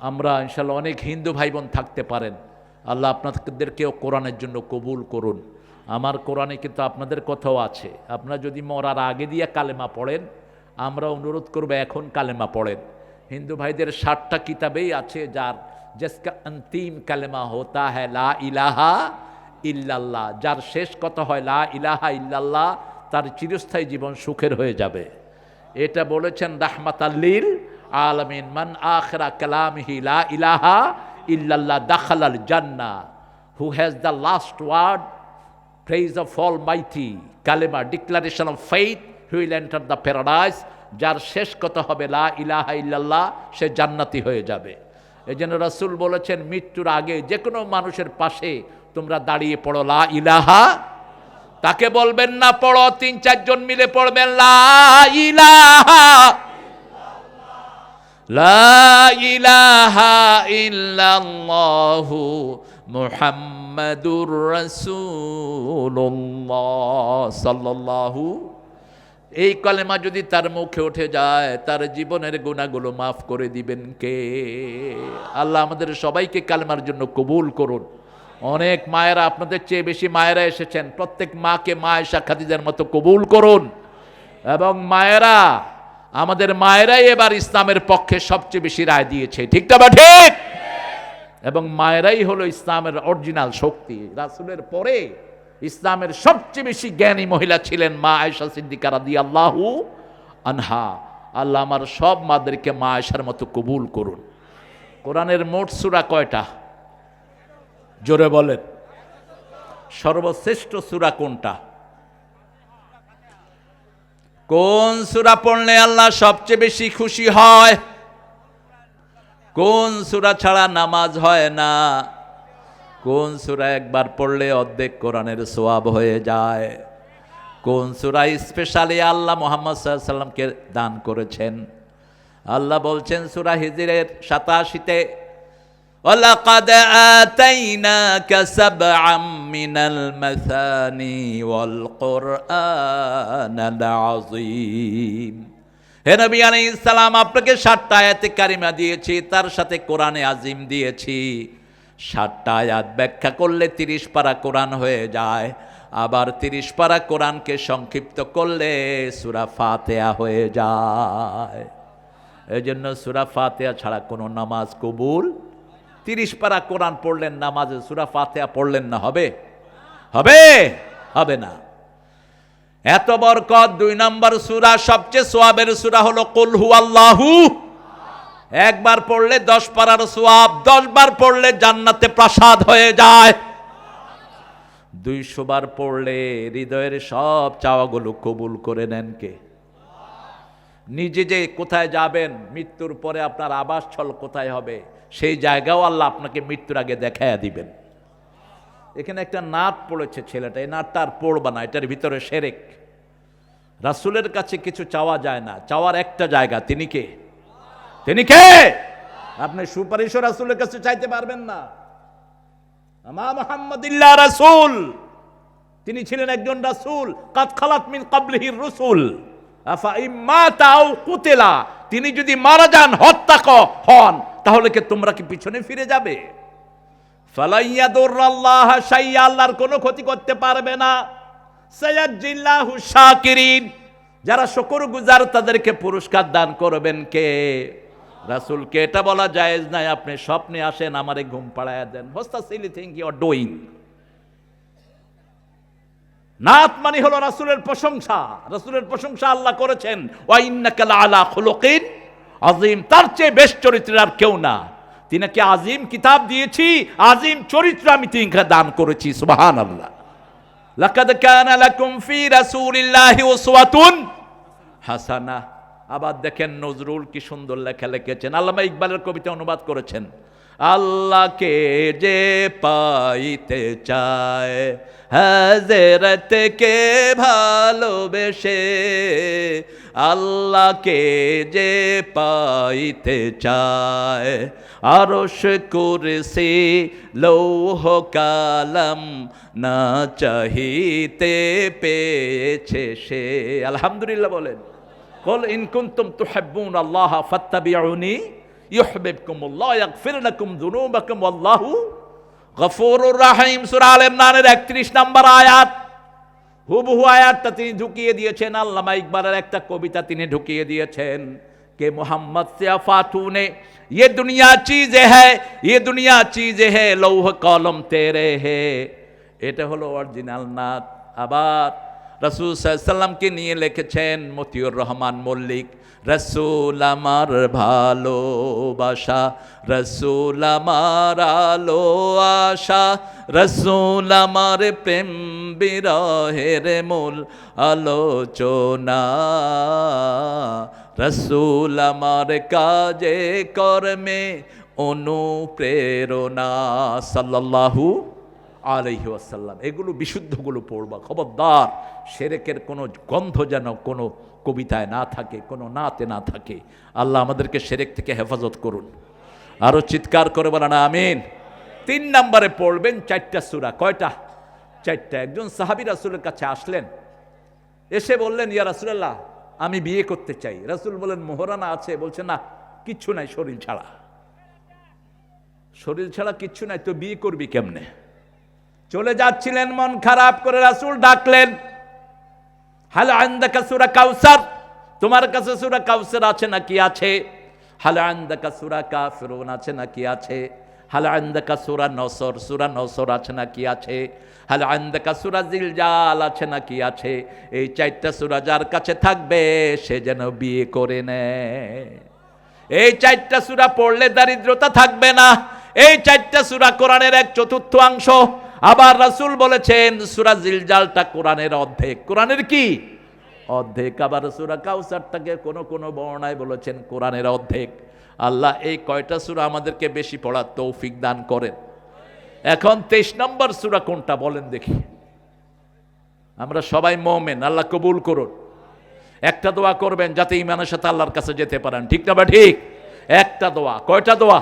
আমরা ইনশাল্লাহ অনেক হিন্দু ভাই বোন থাকতে পারেন, আল্লাহ আপনাদেরকেও কোরআনের জন্য কবুল করুন। আমার কোরআনে কিন্তু আপনাদের কথাও আছে। আপনারা যদি মরার আগে দিয়ে কালেমা পড়েন, আমরা অনুরোধ করব এখন কালেমা পড়েন। হিন্দু ভাইদের 60টা কিতাবেই আছে, যার जिसका अंतिम कलमा होता है ला इलाहा इल्लल्लाह, যার শেষ কথা হয় লা ইলাহা ইল্লাল্লাহ, তার চিরস্থায়ী জীবন সুখের হয়ে যাবে। এটা বলেছেন রাহমাতাল লিল আলামিন, মান আখিরা কালামিহি লা ইলাহা ইল্লাল্লাহ দাখালাল জান্নাহ, who has the last word, praise of almighty, কালেমা, declaration of faith, who will enter the paradise. যার শেষ কথা হবে লা ইলাহা ইল্লাল্লাহ, সে জান্নাতি হয়ে যাবে। এই জন্য রাসূল বলেছেন, মৃত্যুর আগে যে কোনো মানুষের পাশে তোমরা দাঁড়িয়ে পড়ো লা ইলাহা, তাকে বলবেন না পড়ো, 3-4 জন মিলে পড়বেন লা ইলাহা, লা ইলাহা ইল্লাল্লাহু মুহাম্মাদুর রাসূলুল্লাহ সাল্লাল্লাহু। এই কালেমা যদি তার মুখে উঠে যায়, তার জীবনের গুনাহগুলো মাফ করে দিবেন কে? আল্লাহ আমাদের সবাইকে কালেমার জন্য কবুল করুন। অনেক মায়েরা, আপনাদের চেয়ে বেশি মায়েরা এসেছেন, প্রত্যেক মাকে মা আয়েশা খাদিজার মতো কবুল করুন। এবং মায়েরা, আমাদের মায়েরাই এবার ইসলামের পক্ষে সবচেয়ে বেশি রায় দিয়েছে, ঠিক না বা ঠিক? এবং মায়েরাই হলো ইসলামের অরিজিনাল শক্তি। রাসূলের পরে ইসলামের সবচেয়ে বেশি জ্ঞানী মহিলা ছিলেন মা আয়েশা সিদ্দিকা রাদিয়াল্লাহু আনহা। আল্লাহ আমার সব মাদেরকে মা আয়েশার মতো কবুল করুন। কোরআনের মোট সূরা কয়টা? জোরে বলেন। সর্বশ্রেষ্ঠ সূরা কোনটা? কোন সূরা পড়লে আল্লাহ সবচেয়ে বেশি খুশি হয়? কোন সূরা ছাড়া নামাজ হয় না? কোন সূরা একবার পড়লে অর্ধেক কোরআনের সওয়াব হয়ে যায়? কোন সূরা স্পেশালি আল্লাহ মুহাম্মদ সাল্লাল্লাহু আলাইহি ওয়াসাল্লামকে দান করেছেন? আল্লাহ বলছেন সূরা হিজরের 87-তে, ওয়ালাকাদ আতাইনাকা সাবআম মিনাল মাসানি ওয়াল কুরআনাল আযীম। হে নবী আলাইহিস সালাম, আপনাকে 7টা আয়াতে কারিমা দিয়েছি, তার সাথে কোরআনে আজিম দিয়েছি। 7টা আয়াত ব্যাখ্যা করলে 30 পারা কোরআন হয়ে যায়। আবার 30 পারা কোরআনকে সংক্ষিপ্ত করলে সূরা ফাতিহা হয়ে যায়। এই জন্য সূরা ফাতিহা ছাড়া কোনো নামাজ কবুল। 30 পারা কোরআন পড়লেন, নামাজে সূরা ফাতিহা পড়লেন না, হবে? হবে? হবে না। এত বরকত। 2 নম্বর সূরা, সবচেয়ে সওয়াবের সূরা হলো কুল হুয়াল্লাহু। একবার পড়লে 10 পারার সওয়াব, 10 বার পড়লে জান্নাতে প্রাসাদ হয়ে যায়। 200 বার পড়লে হৃদয়ের সব চাওয়াগুলো কবুল করে নেন কে? নিজে যে কোথায় যাবেন, মৃত্যুর পরে আপনার আবাসস্থল কোথায় হবে, সেই জায়গাও আল্লাহ আপনাকে মৃত্যুর আগে দেখায়া দিবেন। এখানে একটা নাট পড়েছে ছেলেটা, এই নাটটা আর পড়বা না, এটার ভিতরে শিরক। রাসূলের কাছে কিছু চাওয়া যায় না, চাওয়ার একটা জায়গা, তিনি কে? তিনি কে? আপনি সুপারিশও রাসূলের কাছে চাইতে পারবেন না। আমা মুহাম্মাদিল্লাহ রাসূল, তিনি ছিলেন একজন রাসূল। কাদ খালাত মিন ক্বাবলিহির রাসূল আফা ইম্মাতা আও কুতিলা, তিনি যদি মারা যান, হত্যা হন, তাহলে কি তোমরা কি পিছনে ফিরে যাবে? ফালা ইয়াদুরুল্লাহ শাইআ, আল্লাহর কোনো ক্ষতি করতে পারবে না। সায়াজিল্লাহু শাকিরিন, যারা শুকরগুজার তাদেরকে পুরস্কার দান করবেন কে? রাসূলকে এটা বলা জায়েজ নাই, আপনি স্বপ্নে আসেন আমারে ঘুম পাড়ায়া দেন। What's the silly thing you are doing? নাত মানে হলো রাসূলের প্রশংসা। রাসূলের প্রশংসা আল্লাহ করেছেন, ওয়া ইন্নাকা লাআলা খুলুকিন আযীম, তার চেয়ে বেশ চরিত্রের আর কেউ না। তিনাকে আজিম কিতাব দিয়েছি, আজিম চরিত্র আমি তিনকে দান করেছি। সুবহানাল্লাহ। লাকাদ কানা লাকুম ফি রাসূলিল্লাহি উসওয়াতুন হাসানাহ। আবার দেখেন নজরুল কি সুন্দর লেখা লিখেছেন, আল্লামা ইকবালের কবিতা অনুবাদ করেছেন। আল্লাহকে যে পাইতে চায়, হযরতকে ভালোবেসে, আল্লাহকে যে পাইতে চায়, আরশ কুরসি লৌহ কালাম না চাহিতে পেয়েছে সে। আলহামদুলিল্লাহ বলেন। কুল ইন কুনতুম তুহিব্বুনাল্লাহ ফাত্তাবিউনি ইউহিব্বুকুমুল্লাহ ইয়াগফির লাকুম যুনুবাকুম ওয়াল্লাহু গফুরুর রহিম। সূরা আল ইমরানের 31 নম্বর আয়াত। হুবহু আয়াতটা তিনি ঢুকিয়ে দিয়েছেন। আল্লামা ইকবালের একটা কবিতা তিনি ঢুকিয়ে দিয়েছেন, কে মোহাম্মদ সে আফাতুনে ये दुनिया चीज़ है, ये दुनिया चीज़ है, लौह कलम तेरे है। এটা হলো অরিজিনাল নাত। আবার রাসূল সাল্লাল্লাহু আলাইহি ওয়াসাল্লামকে নিয়ে লিখেছেন মতিউর রহমান মল্লিক, রাসূল আমার ভালোবাসা, রাসূল আমার আলো আশা, রাসূল আমার প্রেম বিরহের মূল আলোচনা, রাসূল আমার কাজে কর্মে অনুপ্রেরণা। সাল্লাল্লাহু আলাইহি ওয়াসাল্লাম। এগুলো বিশুদ্ধগুলো পড়বা, খবরদার শিরকের কোনো গন্ধ যেন কোনো কবিতায় না থাকে, কোনো নাতে না থাকে। আল্লাহ আমাদেরকে শিরক থেকে হেফাজত করুন। আরো চিৎকার করে বলেন আমিন। 3 নম্বরে পড়বেন 4টা সূরা। কয়টা? 4টা। একজন সাহাবী রাসূলের কাছে আসলেন, এসে বললেন, ইয়া রাসূলুল্লাহ, আমি বিয়ে করতে চাই। রাসূল বলেন, মোহরানা আছে? বলছে, না, কিচ্ছু নাই, শরীর ছাড়া। শরীর ছাড়া কিচ্ছু নাই তো বিয়ে করবি কেমনে? চলে যাচ্ছিলেন, মন খারাপ করে রাসূল ডাকলেন, হাল আনদাকা সূরা কাউসার, তোমার কাছে সূরা কাউসার আছে নাকি? আছে। হাল আনদাকা সূরা কাফিরুন আছে নাকি? আছে। হাল আনদাকা সূরা নসর, সূরা নসর আছে নাকি? আছে। হাল আনদাকা সূরা জিলজাল আছে নাকি? আছে। এই 4টা সূরা যার কাছে থাকবে সে যেন বিয়ে করে নেয়। এই 4টা সূরা পড়লে দারিদ্রতা থাকবে না। এই 4টা সূরা কোরআনের 1/4 আবার রাসূল বলেছেন সূরা জিলজালটা কোরআনের অর্ধেক। কোরআনের কি? অর্ধেক। আবার সূরা কাউসারটাকে কোন বর্ণনায় বলেছেন কোরআনের অর্ধেক। আল্লাহ এই কয়টা সূরা আমাদেরকে বেশি পড়ার তৌফিক দান করেন। এখন 23 নম্বর সূরা কোনটা বলেন দেখি? আমরা সবাই মুমিন, আল্লাহ কবুল করুন। একটা দোয়া করবেন যাতে ঈমানের সাথে আল্লাহর কাছে যেতে পারেন, ঠিক না? বা ঠিক? একটা দোয়া। কয়টা দোয়া?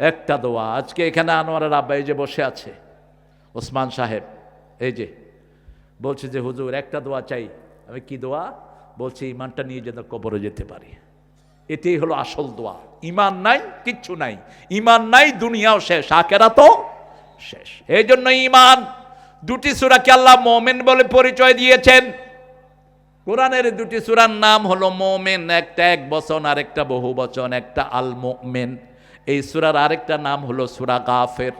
একটা দোয়া। আজকে এখানে আনোয়ারের আব্বা এই যে বসে আছে, ওসমান সাহেব, এই যে বলছে যে হুজুর একটা দোয়া চাই। আমি কি দোয়া? বলছে ঈমানটা নিয়ে যেন কবরে যেতে পারি। এটাই হলো আসল দোয়া। ঈমান নাই, কিচ্ছু নাই। ঈমান নাই, দুনিয়াও শেষ, আখিরাতও শেষ। এই জন্য ঈমান, 2টি সূরাকে আল্লাহ মুমিন বলে পরিচয় দিয়েছেন। কোরআনের 2টি সূরার নাম হলো মুমিন, একটা এক বচন আর একটা বহু বচন, একটা আল মুমিন। এই সূরার আরেকটা নাম হলো সূরা গাফির।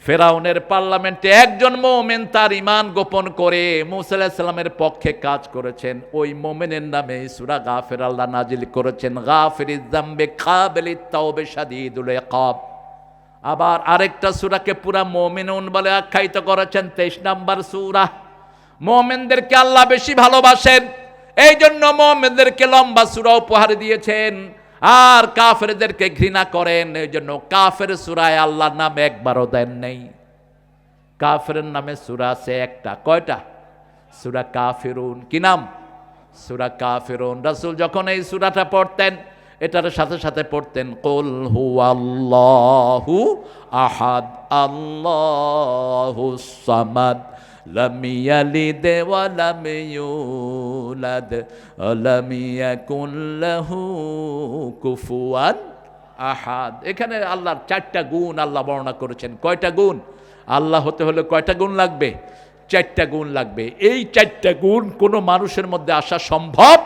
ফেরাউনের পার্লামেন্টে একজন মুমিন তার ঈমান গোপন করে মূসা আলাইহিস সালামের পক্ষে কাজ করেছেন। ওই মুমিনের নামে সূরা গাফির আল্লাহ নাজিল করেছেন। গাফিরিজ যামবি কাবিলিত তাওবা শাদীদুল ইকাব। আবার আরেকটা সূরাকে পুরা মুমিনুন বলে আখ্যায়িত করেছেন, 23 নম্বর সূরা। মুমিনদেরকে আল্লাহ বেশি ভালোবাসেন, এই জন্য মুমিনদেরকে লম্বা সূরা উপহার দিয়েছেন। আর কাফেরদেরকে ঘৃণা করেন, এই জন্য কাফের সূরায় আল্লাহর নাম একবারও দেন নেই। কাফেরের নামে সূরা আছে একটা। কয়টা? সূরা কাফিরুন। কি নাম? সূরা কাফিরুন। রাসূল যখন এই সূরাটা পড়তেন, এটার সাথে সাথে পড়তেন কুল হুয়াল্লাহু আহাদ আল্লাহুস সামাদ লাম ইয়ালিদ ওয়া লাম ইউলাদ ওয়া লাম ইয়াকুল লাহু কুফুয়ান আহাদ। এখানে আল্লাহর 4টা গুণ আল্লাহ বর্ণনা করেছেন। কয়টা গুণ? আল্লাহ হতে হলে কয়টা গুণ লাগবে? 4টা গুণ লাগবে। এই 4টা গুণ কোনো মানুষের মধ্যে আসা সম্ভব?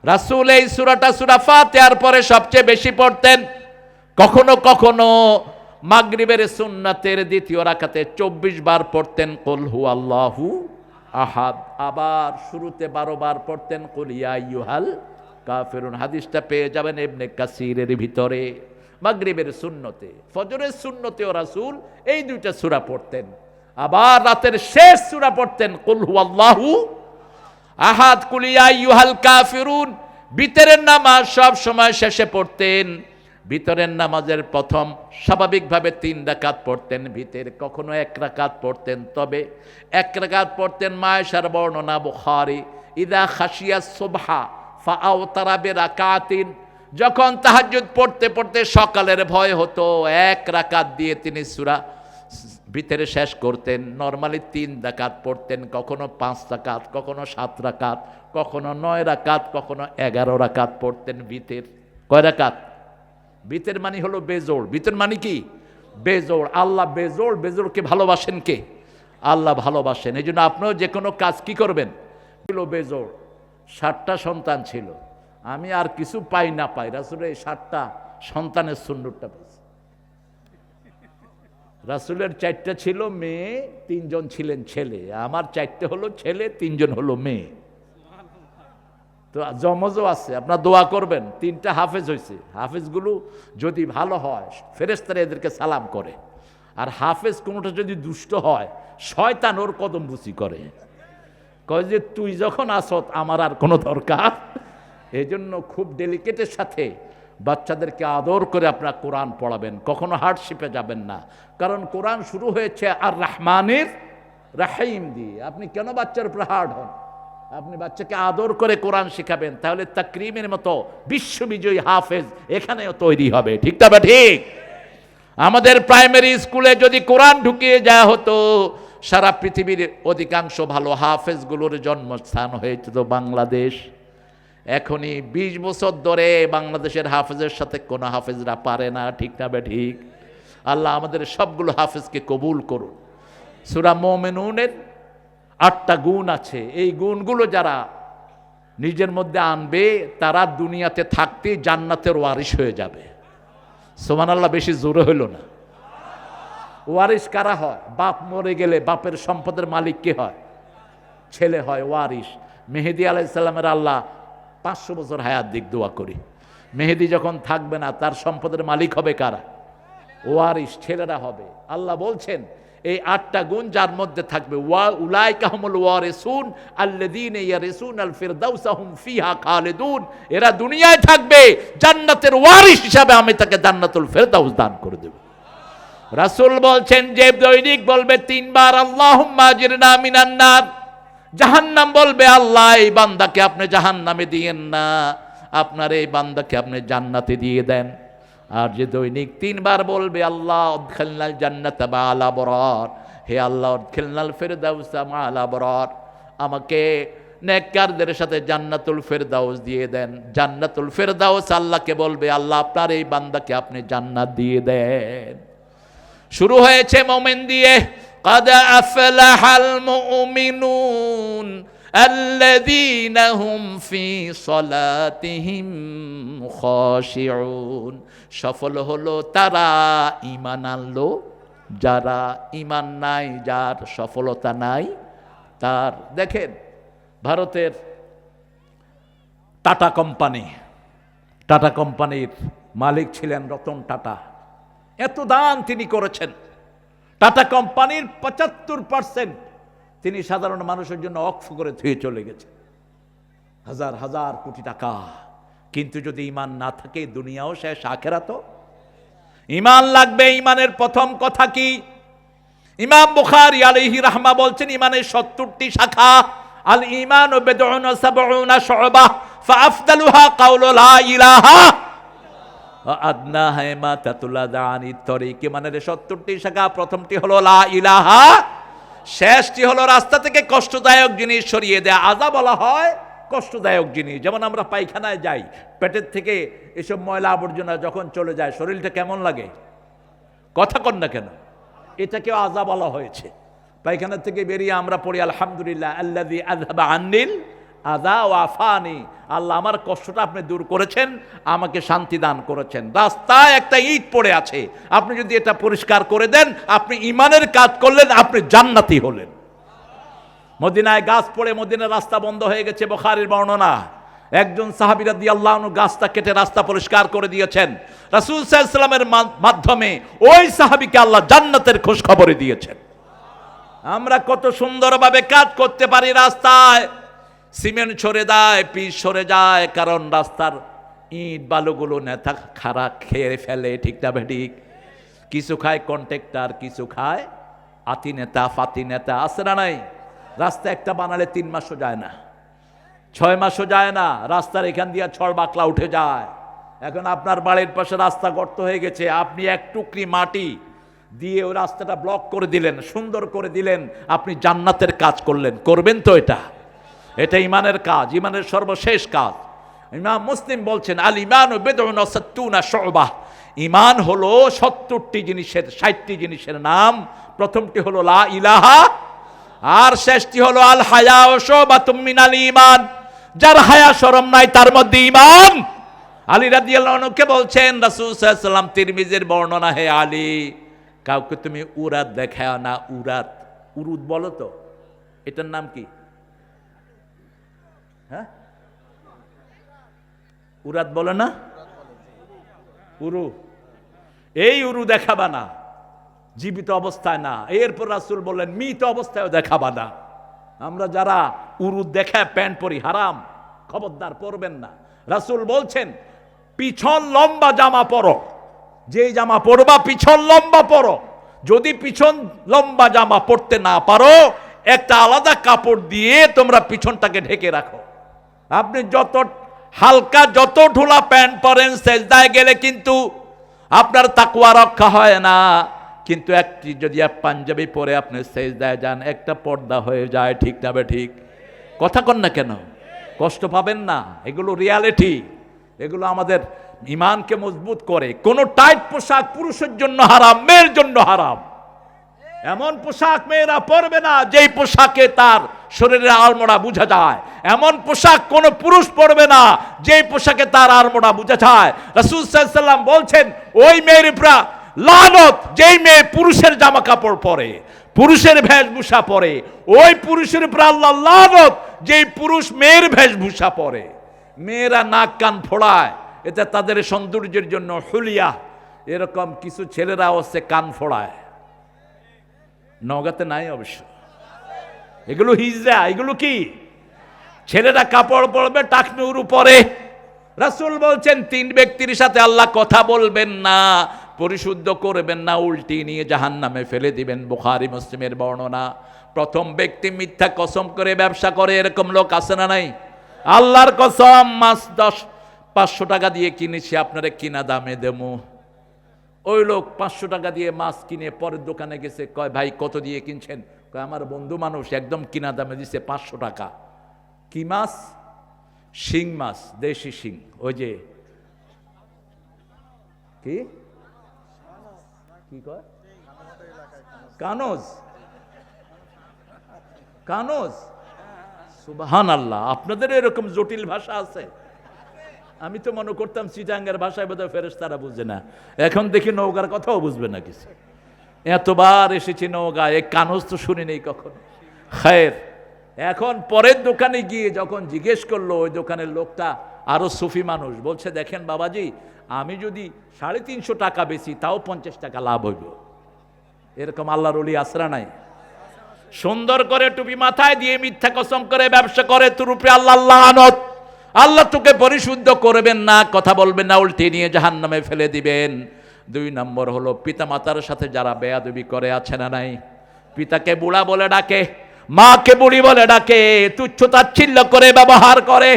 রাসূল এই সূরাটা সূরা ফাতিহার পরে সবচেয়ে বেশি পড়তেন। কখনো কখনো মাগরিবের সুন্নাতের 2য় রাকাতে 24 বার পড়তেন কুল হুয়াল্লাহু আহাদ। আবার শুরুতে 12 বার পড়তেন কুল ইয়া আইয়ুহাল কাফিরুন। হাদিসটা পেয়ে যাবেন ইবনে কাসিরের ভিতরে। মাগরিবের সুন্নতে, ফজরের সুন্নতেও রাসূল এই 2টা সূরা পড়তেন। আবার রাতের শেষ সূরা পড়তেন কুল হুয়াল্লাহু আহাদ, কুল ইয়া আইয়ুহাল কাফিরুন। বিতরের নামাজ সব সময় শেষে পড়তেন। ভিতরের নামাজের প্রথম স্বাভাবিকভাবে 3 রাকাত পড়তেন, ভিতরে কখনো 1 রাকাত পড়তেন। তবে 1 রাকাত পড়তেন মায়েশার বর্ণনা বুখারী, ইদা খাশিয়া সুবহা ফাআওতারা বিরাকাতিন। যখন তাহাজ্জুদ পড়তে পড়তে সকালের ভয় হতো, 1 রাকাত দিয়ে তিনি সূরা ভিতরে শেষ করতেন। নরমালি 3 রাকাত পড়তেন, কখনো 5 রাকাত, কখনো 7 রাকাত, কখনো 9 রাকাত, কখনো 11 রাকাত পড়তেন ভিতর। কয় রাকাত? ভিতর মানে হলো বেজোড়। ভিতর মানে কি? বেজোড়। আল্লাহ বেজোড়। বেজোড়কে ভালোবাসেন কে? আল্লাহ ভালোবাসেন। এই জন্য আপনিও যে কোনো কাজ কি করবেন? ছিল বেজোড়। 7টা সন্তান ছিল। আমি আর কিছু পাই না পাই, রাসূলের এই 7টা সন্তানের সুন্নতটা পেয়েছি। রাসূলের 4টা ছিল মেয়ে, 3 জন ছিলেন ছেলে। আমার 4টে হলো ছেলে, 3 জন হলো মেয়ে। তো জমজও আছে, আপনার দোয়া করবেন। 3টা হাফেজ হয়েছে। হাফেজগুলো যদি ভালো হয়, ফেরেশতারা এদেরকে সালাম করে। আর হাফেজ কোনোটা যদি দুষ্ট হয়, শয়তান ওর কদম বুচি করে, কয় যে তুই যখন আসত আমার আর কোনো দরকার। এই জন্য খুব ডেলিকেটের সাথে বাচ্চাদেরকে আদর করে আপনারা কোরআন পড়াবেন, কখনো হার্ডশিপে যাবেন না। কারণ কোরআন শুরু হয়েছে আর রহমানির রাহিম দিয়ে। আপনি কেন বাচ্চার উপর হার্ড হন? আপনি বাচ্চাকে আদর করে কোরআন শেখাবেন, তাহলে তাকরিমের মতো বিশ্ববিজয়ী হাফেজ এখানেও তৈরি হবে। ঠিক না বা ঠিক? আমাদের প্রাইমারি স্কুলে যদি কোরআন ঢুকিয়ে যাওয়া হতো, সারা পৃথিবীর অধিকাংশ ভালো হাফেজগুলোর জন্মস্থান হয়েছে তো বাংলাদেশ। এখনই 20 বছর ধরে বাংলাদেশের হাফেজের সাথে কোনো হাফেজরা পারে না। ঠিক না বে ঠিক? আল্লাহ আমাদের সবগুলো হাফেজকে কবুল করুন। সূরা মুমিনুনের 8টা গুণ আছে, এই গুণগুলো যারা নিজের মধ্যে আনবে তারা দুনিয়াতে থাকতে জান্নাতের ওয়ারিশ হয়ে যাবে। সুবহানাল্লাহ, বেশি জোরে হইল না। ওয়ারিশ কারা হয়? বাপ মরে গেলে বাপের সম্পদের মালিক কে হয়? ছেলে হয় ওয়ারিশ। মেহেদী আলাইহিস সালামের আল্লাহ 500 বছর হায়াত দিক, দোয়া করি। মেহেদী যখন থাকবে না, তার সম্পদের মালিক হবে কারা? ওয়ারিশ, ছেলেরা হবে। আল্লাহ বলছেন এই 8টা গুণ যার মধ্যে থাকবে, উলাইকা হুমুল ওয়ারিসুন আল্লাযীনা ইয়ারিসুনাল ফিরদাউসা হুম ফিহা খালিদুন। এরা দুনিয়ায় থাকবে, জান্নাতের ওয়ারিস হিসাবে আমি তাকে জান্নাতুল ফিরদাউস দান করে দেব। রাসূল বলছেন যে দৈনিক বলবে 3 বার আল্লাহুম্মা আজিরনা মিনান নার। জাহান্নাম বলবে আল্লাহ এই বান্দাকে আপনি জাহান্নামে দিয়েন না, আপনার এই বান্দাকে আপনি জান্নাতে দিয়ে দেন। আর যে দৈনিক 3 বার বলবে আল্লাহ উদখিলনাল জান্নাতা মা'আল আবরার, হে আল্লাহ উদখিলনাল ফিরদাউসা মা'আল আবরার, আমাকে নেককারদের সাথে জান্নাতুল ফিরদাউস দিয়ে দেন। জান্নাতুল ফিরদাউস আল্লাহকে বলবে আল্লাহ আপনার এই বান্দাকে আপনি জান্নাত দিয়ে দেন। শুরু হয়েছে মুমিন দিয়ে, قد أفلح المؤمنون الذين هم في صلاتهم خاشعون। সফল হলো তারা ঈমান আনলো, যারা ঈমান নাই, যার সফলতা নাই তার। দেখেন ভারতের টাটা কোম্পানির মালিক ছিলেন রতন টাটা। এত দান তিনি করেছেন। টাটা কোম্পানির 75% তিনি সাধারণ মানুষের জন্য অক্ষ করে ধুয়ে চলে গেছেন, হাজার হাজার কোটি টাকা। কিন্তু যদি ঈমান না থাকে দুনিয়াও শেষ, আখিরাতও। ঈমান লাগবে। ঈমানের প্রথম কথা কি? ইমাম বুখারী আলাইহি রাহমা বলছেন ঈমানের 70টি শাখা। আল ঈমানু বিদউন ওয়া সাবউনা শু'বা ফাআফদালুহা কাউলু লা ইলাহা আদনাহা ইমাতাতুল আযানি তরিক। ঈমানের 70টি শাখা। প্রথমটি হলো লা ইলাহা, শেষটি হলো রাস্তা থেকে কষ্টদায়ক জিনিস সরিয়ে দেয়া। আযা বলা হয় কষ্টদায়ক জিনিস। যেমন আমরা পায়খানায় যাই, পেটের থেকে এসব ময়লা আবর্জনা যখন চলে যায় শরীরটা কেমন লাগে? কথা কন না কেন? এটাকেও আযা বলা হয়েছে। পায়খানা থেকে বেরিয়ে আমরা পড়ি আলহামদুলিল্লাহ আল্লাযী আযহাবা আন্নিল আযা ওয়া আফানি। আল্লাহ আমার কষ্টটা আপনি দূর করেছেন, আমাকে শান্তি দান করেছেন। রাস্তায় একটা ইট পড়ে আছে, আপনি যদি এটা পরিষ্কার করে দেন, আপনি ঈমানের কাজ করলেন, আপনি জান্নাতি হলেন। মদিনায় গাছ পড়ে মদিনার রাস্তা বন্ধ হয়ে গেছে, বুখারীর বর্ণনা। একজন সাহাবী রাদিয়াল্লাহু আনহু গাছটা কেটে রাস্তা পরিষ্কার করে দিয়েছেন। রাসূল সাল্লাল্লাহু আলাইহি ওয়াসাল্লামের মাধ্যমে ওই সাহাবীকে আল্লাহ জান্নাতের খোঁজ খবর দিয়েছেন। আমরা কত সুন্দরভাবে কাজ করতে পারি। রাস্তায় সিমেন্ট সরে যায়, পিচ সরে যায়, কারণ রাস্তার ইট বালুগুলো নেতা খাড়া খেয়ে ফেলে। ঠিক না ঠিক? কিছু খায় কন্ট্রাক্টর, কিছু খায় আতি নেতা, ফাতি নেতা। আছে না নাই? রাস্তা একটা বানালে 3 মাসও যায় না, 6 মাসও যায় না। রাস্তার এখান দিয়ে ছড় বাকলা উঠে যায়। এখন আপনার বাড়ির পাশে রাস্তা গর্ত হয়ে গেছে, আপনি এক টুকরি মাটি দিয়ে ওই রাস্তাটা ব্লক করে দিলেন, সুন্দর করে দিলেন, আপনি জান্নাতের কাজ করলেন। করবেন তো এটা? এটা ঈমানের কাজ, ঈমানের সর্বশেষ কাজ। ইমাম মুসলিম বলছেন আল ঈমানু বিদউন ওয়া সাত্তুনা শু'বা। ঈমান হলো 70টি জিনিসের, 60টি জিনিসের নাম। প্রথমটি হলো লা ইলাহা, আর শেষটি হলো আল হায়া ওয়া শুবাতুম মিনাল ঈমান। যার হায়া শরম নাই তার মধ্যে ঈমান। আলী রাদিয়াল্লাহু আনহুকে বলছেন রাসূল সাল্লাল্লাহু আলাইহি ওয়াসাল্লাম, তিরমিজির বর্ণনা, হে আলী, কাউকে তুমি উরাত দেখাও না। উরাত, উরুদ বলো তো, এটার নাম কি? হ্যাঁ, উরাত বলে না? উরু, এই উরু দেখাবা না জীবিত অবস্থায় না। এরপর রাসূল বললেন মৃত অবস্থায়ও দেখাবা না। আমরা যারা উরু দেখায় প্যান্ট পরি, হারাম, খবরদার পরবেন না। রাসূল বলছেন পিছন লম্বা জামা পরো, যেই জামা পরবা পিছন লম্বা পরো। যদি পিছন লম্বা জামা পরতে না পারো, একটা আলাদা কাপড় দিয়ে তোমরা পিছনটাকে ঢেকে রাখো। আপনি যত হালকা যত ঢোলা প্যান্ট পরেন, সেজদায় গেলে কিন্তু আপনার তাকওয়া রক্ষা হয় না। কিন্তু একটি যদি পাঞ্জাবি পরে আপনি সেজদায় যান, একটা পর্দা হয়ে যায়। ঠিক না বে ঠিক? কথা কন না কেন? কষ্ট পাবেন না, এগুলো রিয়ালিটি, এগুলো আমাদের ঈমানকে মজবুত করে। কোন টাইট পোশাক পুরুষের জন্য হারাম, মেয়ের জন্য হারাম। এমন পোশাক মেয়েরা পরবে না যেই পোশাকে তার শরীরের আড়মোড়া বোঝা যায়। এমন পোশাক কোন পুরুষ পরবে না যেই পোশাকে তার আড়মোড়া বোঝা যায়। রাসূল সাল্লাল্লাহু আলাইহি ওয়াসাল্লাম বলছেন, ওই মেয়ের উপর লানত যেই মেয়ে পুরুষের জামা কাপড় পরে, পুরুষের বেশভূষা পরে। ওই পুরুষের উপর আল্লাহ লানত যেই পুরুষ মেয়ের বেশভূষা পরে। মেয়েরা নাক কান ফোড়ায়, এটা তাদের সৌন্দর্যের জন্য হুলিয়া। এরকম কিছু ছেলেরাও হচ্ছে কান ফোড়ায়। নওগাঁতে নাই অবশ্য, এগুলো হিজরা। এগুলো কি? ছেলেরা কাপড় পরবে টাকনুর উপরে। রাসূল বলছেন, 3 ব্যক্তির সাথে আল্লাহ কথা বলবেন না, পরিশুদ্ধ করবেন না, উল্টি নিয়ে জাহান্নামে ফেলে দিবেন। বুখারী মুসলিমের বর্ণনা। প্রথম ব্যক্তি মিথ্যা কসম করে ব্যবসা করে, এরকম লোক আছে না নাই? আল্লাহর কসম, মাছ 500 টাকা দিয়ে কিনেছি, আপনারে কিনা দামে দেবো। ওই লোক 500 টাকা দিয়ে মাছ কিনে পরের দোকানে গেছে, কয় ভাই কত দিয়ে কিনছেন? কয় আমার বন্ধু মানুষ একদম কিনা দামে দিছে 500 টাকা। কি মাছ? শিং মাছ, দেশি শিং। ওই যে কি কি কয়, কানজ। কানজ, সুবহানাল্লাহ। আপনাদের এরকম জটিল ভাষা আছে? আমি তো মনে করতাম চিটাঙ্গের ভাষায় বোধহয় ফেরেশতারা বুঝে না। এখন দেখি নওগাঁর কথাও বুঝবে না কিছু। এতবার এসেছি নওগাঁ, এই কানজ তো শুনি নেই কখনো। খায়ের, এখন পরের দোকানে গিয়ে যখন জিজ্ঞেস করলো, ওই দোকানের লোকটা আরো সুফি মানুষ, বলছে দেখেন বাবাজি, আমি যদি 350 টাকা বেশি তাও 50 টাকা লাভ হইব। এরকম আল্লাহর ওলি আসরা নাই? সুন্দর করে টুপি মাথায় দিয়ে মিথ্যা কসম করে ব্যবসা করে, তোর উপরে আল্লাহ লানত। আল্লাহ তোকে পরিশুদ্ধ করবেন না, কথা বলবেন না, উল্টে নিয়ে জাহান্নামে ফেলে দিবেন। 2 নম্বর হলো পিতামাতার সাথে যারা বেয়াদবি করে, আছে না নাই? পিতাকে বুড়া বলে ডাকে, মাকে বুড়ি বলে ডাকে, তুচ্ছ তাচ্ছিল্য করে ব্যবহার করে।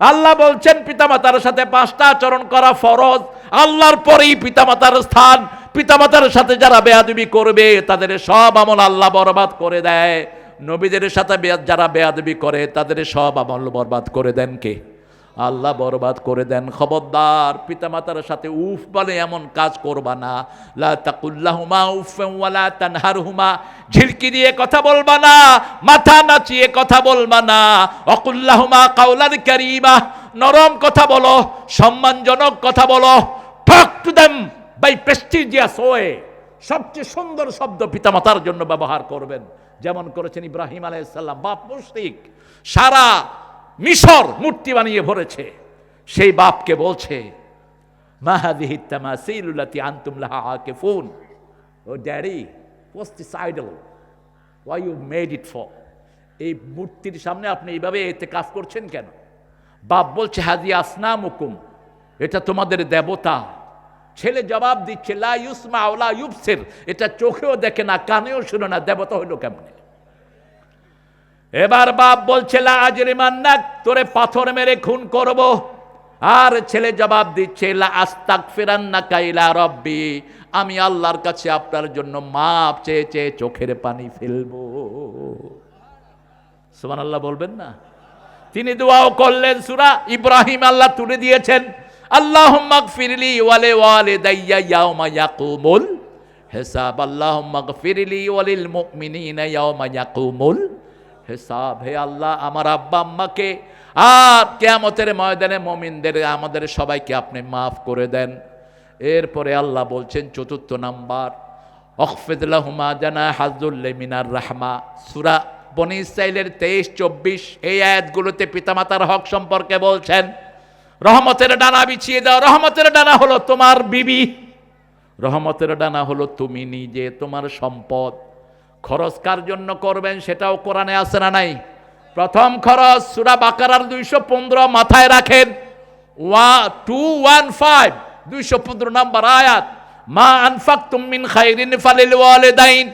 আল্লাহ বলছেন পিতামাতার সাথে 5টা আচরণ করা ফরজ। আল্লাহর পরেই পিতামাতার স্থান। পিতামাতার সাথে যারা বেয়াদবি করবে তাদের সব আমল আল্লাহ বরবাদ করে দেয়। নবীদের সাথে যারা বেয়াদবি করে তাদের সব আমল বরবাদ করে দেন কে? আল্লাহ বরবাদ করে দেন। খবরদার, পিতামাতার সাথে উফ বলে এমন কাজ করবা না। লা তাকুল্লাহুমা উফফান ওয়ালা তানহারহুমা, ঝিলকি দিয়ে কথা বলবা না, মাথা নাচিয়ে কথা বলবা না। অকুল্লাহুমা কাওলান কারীমা, নরম কথা বলো, সম্মানজনক কথা বলো। Talk to them by prestigious way, সবচেয়ে সুন্দর শব্দ পিতামাতার জন্য ব্যবহার করবেন, যেমন করেছেন ইব্রাহিম আলাইহিস সালাম। বাপ মুশরিক, সারা মিশর মূর্তি বানিয়ে ভরেছে। সেই বাপকে বলছে, মা হাযিহি তামাসিলু লাতি আনতুম লাহা আকিফুন, O daddy, what's this idol, why you made it for? এই মূর্তির সামনে আপনি এইভাবে ইতিকাফ করছেন কেন? বাপ বলছে, হাযি আসনামুকুম, এটা তোমাদের দেবতা। ছেলে জবাব দিচ্ছে, লা ইউসমা ওয়ালা ইউবসির, এটা চোখেও দেখে না, কানেও শুনে না, দেবতা হইল কেমনে? এবার বাপ বলছে, লা আজরিমান্নাক, তোরে পাথর মেরে খুন করব। আর ছেলে জবাব দিচ্ছে, লা আস্তাগফিরান্নাকা ইলা রাব্বি, আমি আল্লাহর কাছে আপনার জন্য মাপ চেয়ে চেয়ে চোখের পানি ফেলবো। সুবহানাল্লাহ বলবেন না? তিনি দোয়াও করলেন। সূরা ইব্রাহিম আল্লাহ তুলে দিয়েছেন, আল্লাহুম্মা গফিরলি ওয়া লিওয়ালিদাইয়া ইয়াওমা ইয়াকুমুল হিসাব, আল্লাহুম্মা গফিরলি ওয়া লিল মুমিনিনা ইয়াওমা ইয়াকুমুল হিসাব। হে আল্লাহ, আমার আব্বা আম্মাকে আর কিয়ামতের ময়দানে মুমিনদের আমাদের সবাইকে আপনি মাফ করে দেন। এরপরে আল্লাহ বলছেন 4 নাম্বার, অখফিদ লাহুমা জানাহা যুল্লি মিনার রাহমা। সূরা বনী ইসরাঈলের 23-24 এই আয়াতগুলোতে পিতামাতার হক সম্পর্কে বলছেন। রহমতের ডানা বিছিয়ে দাও। রহমতের ডানা হলো তোমার বিবি, রহমতের ডানা হলো তুমি নিজে, তোমার সম্পদ। খরচ কার জন্য করবেন সেটাও কোরআনে আছে না নাই? প্রথম খরচ সূরা বাকারার 215 মাথায় রাখেন, 215 215 নম্বর আয়াত, মা আনফাকতুম মিন খাইরিন ফালিল ওয়ালিদাইন,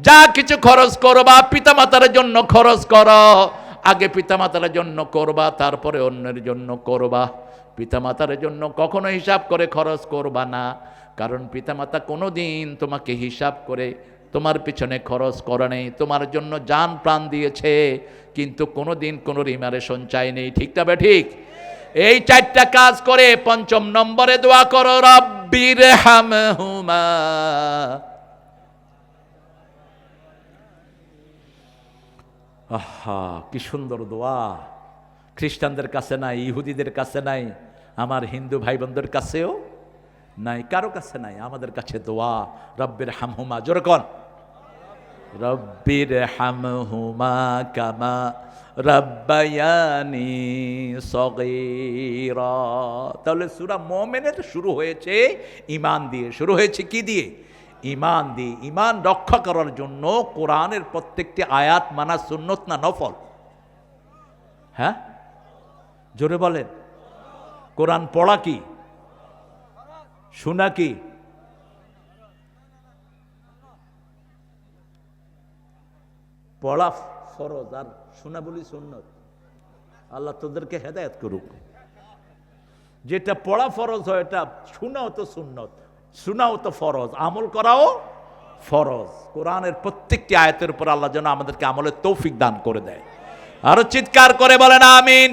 যা কিছু খরচ করবা পিতামাতার জন্য খরচ করো। আগে পিতামাতার জন্য করবা, তারপরে অন্যের জন্য করবা। পিতামাতার জন্য কখনো হিসাব করে খরচ করবা না, কারণ পিতামাতা কোনো দিন তোমাকে হিসাব করে তোমার পিছনে খরচ করে নেই। তোমার জন্য জান প্রাণ দিয়েছে, কিন্তু কোনো দিন কোনো রিমারেশন চাই নেই। ঠিক তবে ঠিক। এই 4টা কাজ করে 5ম নম্বরে দোয়া করো, রব্বির হামহুমা। আহা, কি সুন্দর দোয়া! খ্রিস্টানদের কাছে নাই, ইহুদিদের কাছে নাই, আমার হিন্দু ভাই বোনদের কাছেও নাই, কারো কাছে নাই, আমাদের কাছে দোয়া রব্বির হামহুমা। জোরে কোন, রব্বির হামহুমা কামা রাব্বায়ানি সগীরা। তাহলে সূরা মুমিনের শুরু হয়েছে ঈমান দিয়ে। শুরু হয়েছে কি দিয়ে? ঈমান দিয়ে। ঈমান রক্ষা করার জন্য কোরআনের প্রত্যেকটি আয়াত মানা সুন্নত না নফল? হ্যাঁ, জোরে বলেন। কোরআন পড়া কি, শোনা কি? পড়া ফরজ আর শোনা বলি সুন্নত। আল্লাহ তোদেরকে হেদায়েত করুক। যেটা পড়া ফরজ হয় এটা শোনাও তো সুন্নত, শোনাও তো ফরজ, আমল করাও ফরজ। কোরআনের প্রত্যেকটি আয়াতের উপর আল্লাহ যেন আমাদেরকে আমলের তৌফিক দান করে দেয়। আরো চিৎকার করে বলেন আমিন।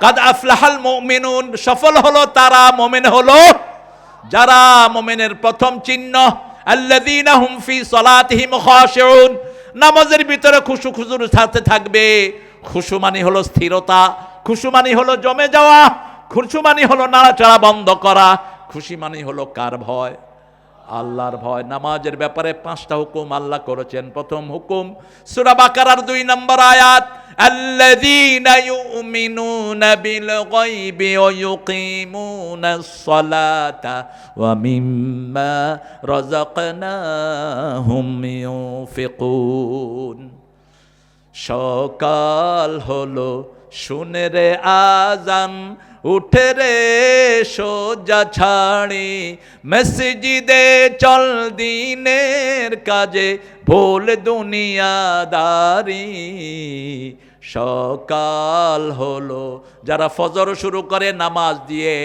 কাদ আফলাহাল মুমিনুন, সফল হলো তারা, মুমিন হলো যারা। মুমিনের প্রথম চিহ্ন আল্লাযীনা হুম ফি সালাতিহিম খাশিউন, নামাজের ভিতরে খুশু খুশুর সাথে থাকবে। খুশু মানে হলো স্থিরতা, খুশু মানে হলো জমে যাওয়া, খুশু মানে হলো নাড়াচাড়া বন্ধ করা, খুশি মানে হলো কার ভয়? আল্লাহর ভয়। নামাজের ব্যাপারে 5টা হুকুম আল্লাহ করেছেন। প্রথম হুকুম সূরা বাকারার 2 নম্বর আয়াত, আল্লাযীনা ইউমিনুনা বিল গায়বি ওয়া ইউকিমুনাস সালাতা ওয়া মিম্মা রাযাকনাহুম ইউনফিকুন। সকাল হলো, শুনে রে আজান, উঠে রে সোজা ছাড়ি, মসজিদে চল দিনের কাজে, ভুল দুনিয়াদারি। সকাল হলো, যারা ফজর শুরু করে নামাজ দিয়ে,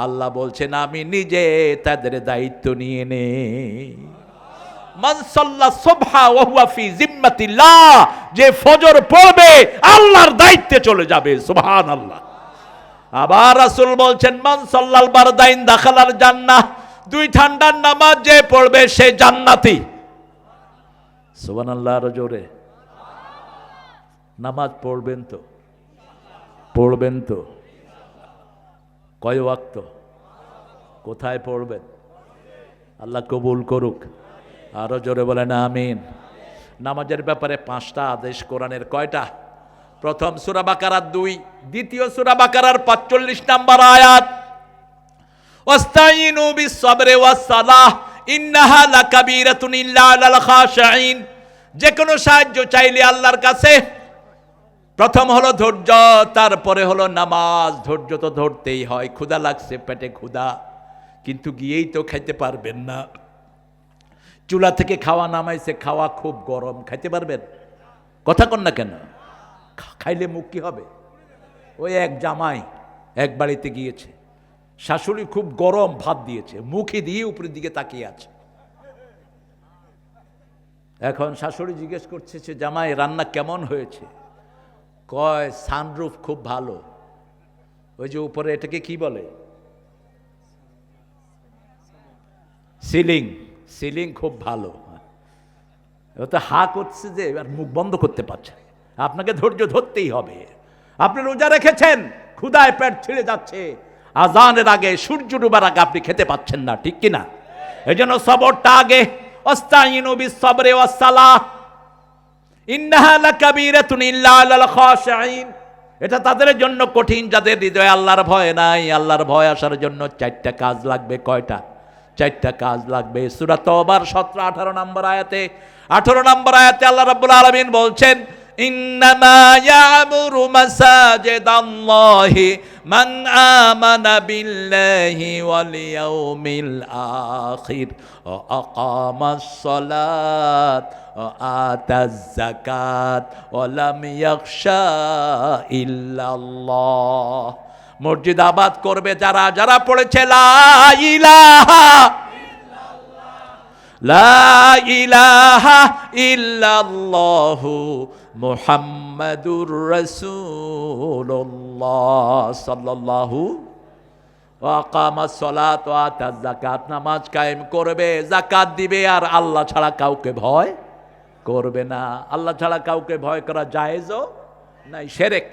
আল্লাহ বলছেন আমি নিজে তাদের দায়িত্ব নিয়ে নেই। মান সাল্লা সুবহা ওয়া হুয়া ফি জিম্মাতিল্লাহ, যে ফজর পড়বে আল্লাহর দায়িত্বে চলে যাবে। সুবহানাল্লাহ। আবার রাসূল বলছেন মান সাল্লাল বারদাইন দাখালাল জান্নাহ, 2 ঠান্ডার নামাজ যে পড়বে সে জান্নাতি। সুবহানাল্লাহ। আরো জোরে। নামাজ পড়বেন তো? পড়বেন তো? কয় ওয়াক্ত? কোথায় পড়বেন? আল্লাহ কবুল করুক। আরো জোরে বলেন আমিন। নামাজের ব্যাপারে 5টা আদেশ কোরআনের। কয়টা? প্রথম সূরা বাকারার 2, দ্বিতীয় সূরা বাকারার 45 নম্বর আয়াত, ওয়াস্তাইনু বিস-সাবরি ওয়াস-সালাহ ইন্নাহা লাকাবীরাতুন ইল্লা আলাল খাশিঈন। যে কোনো সাহায্য চাইলে আল্লাহর কাছে প্রথম হলো ধৈর্য, তারপরে হলো নামাজ। ধৈর্য তো ধরতেই হয়। ক্ষুধা লাগছে, পেটে ক্ষুধা, কিন্তু গিয়েই তো খাইতে পারবেন না। চুলা থেকে খাওয়া নামাইছে, খাওয়া খুব গরম, খাইতে পারবেন? কথা কন না কেন? খাইলে মুখ কি হবে? ওই এক জামাই এক বাড়িতে গিয়েছে, শাশুড়ি খুব গরম ভাত দিয়েছে, মুখে দিয়ে উপরের দিকে তাকিয়ে আছে। এখন শাশুড়ি জিজ্ঞেস করছে যে জামাই রান্না কেমন হয়েছে? কয় সানরুফ খুব ভালো। ওই যে উপরে এটাকে কি বলে? সিলিং। সিলিং খুব ভালো। ও তো হা করছে যে আর মুখ বন্ধ করতে পারছে। আপনাকে ধৈর্য ধরতেই হবে। আপনি রোজা রেখেছেন, ক্ষুধায় পেট ছিঁড়ে যাচ্ছে, আজানের আগে, সূর্য ডুবার আগে আপনি খেতে পাচ্ছেন না, ঠিক কিনা? এই জন্য সবরটা আগে। ওয়াস্তাইনু বিস-সাবরি ওয়াস-সালাহ ইন্নাহা লাকাবীরাতুন ইল্লা আলাল খাশিঈন। এটা তাদের জন্য কঠিন যাদের হৃদয়ে আল্লাহর ভয় নাই। আল্লাহর ভয় আসার জন্য 4টা কাজ লাগবে। কয়টা? 4টা কাজ লাগবে। সূরা তওবার 17-18 নম্বর আয়াতে, 18 নম্বর আয়াতে আল্লাহ রাব্বুল আলামিন বলছেন ইন্নামা ইয়ামুরু মাসাজিদাল্লাহি মান আমানা বিল্লাহি ওয়াল ইয়াউমিল আখির ওয়া আকামাস সালাত ওয়া আতাজ যাকাত ওয়া লাম ইয়াখশা ইল্লাল্লাহ। মসজিদ আবাদ করবে যারা যারা পড়েছে লা ইলাহা লা ইলাহা ইল্লাল্লাহু মুহাম্মাদুর রাসূলুল্লাহ সাল্লাল্লাহু ওয়া আকামাস সালাত ওয়া আতাজ যাকাত, নামাজ কায়েম করবে, যাকাত দিবে, আর আল্লাহ ছাড়া কাউকে ভয় করবে না। আল্লাহ ছাড়া কাউকে ভয় করা জায়েজও নাই, শিরক।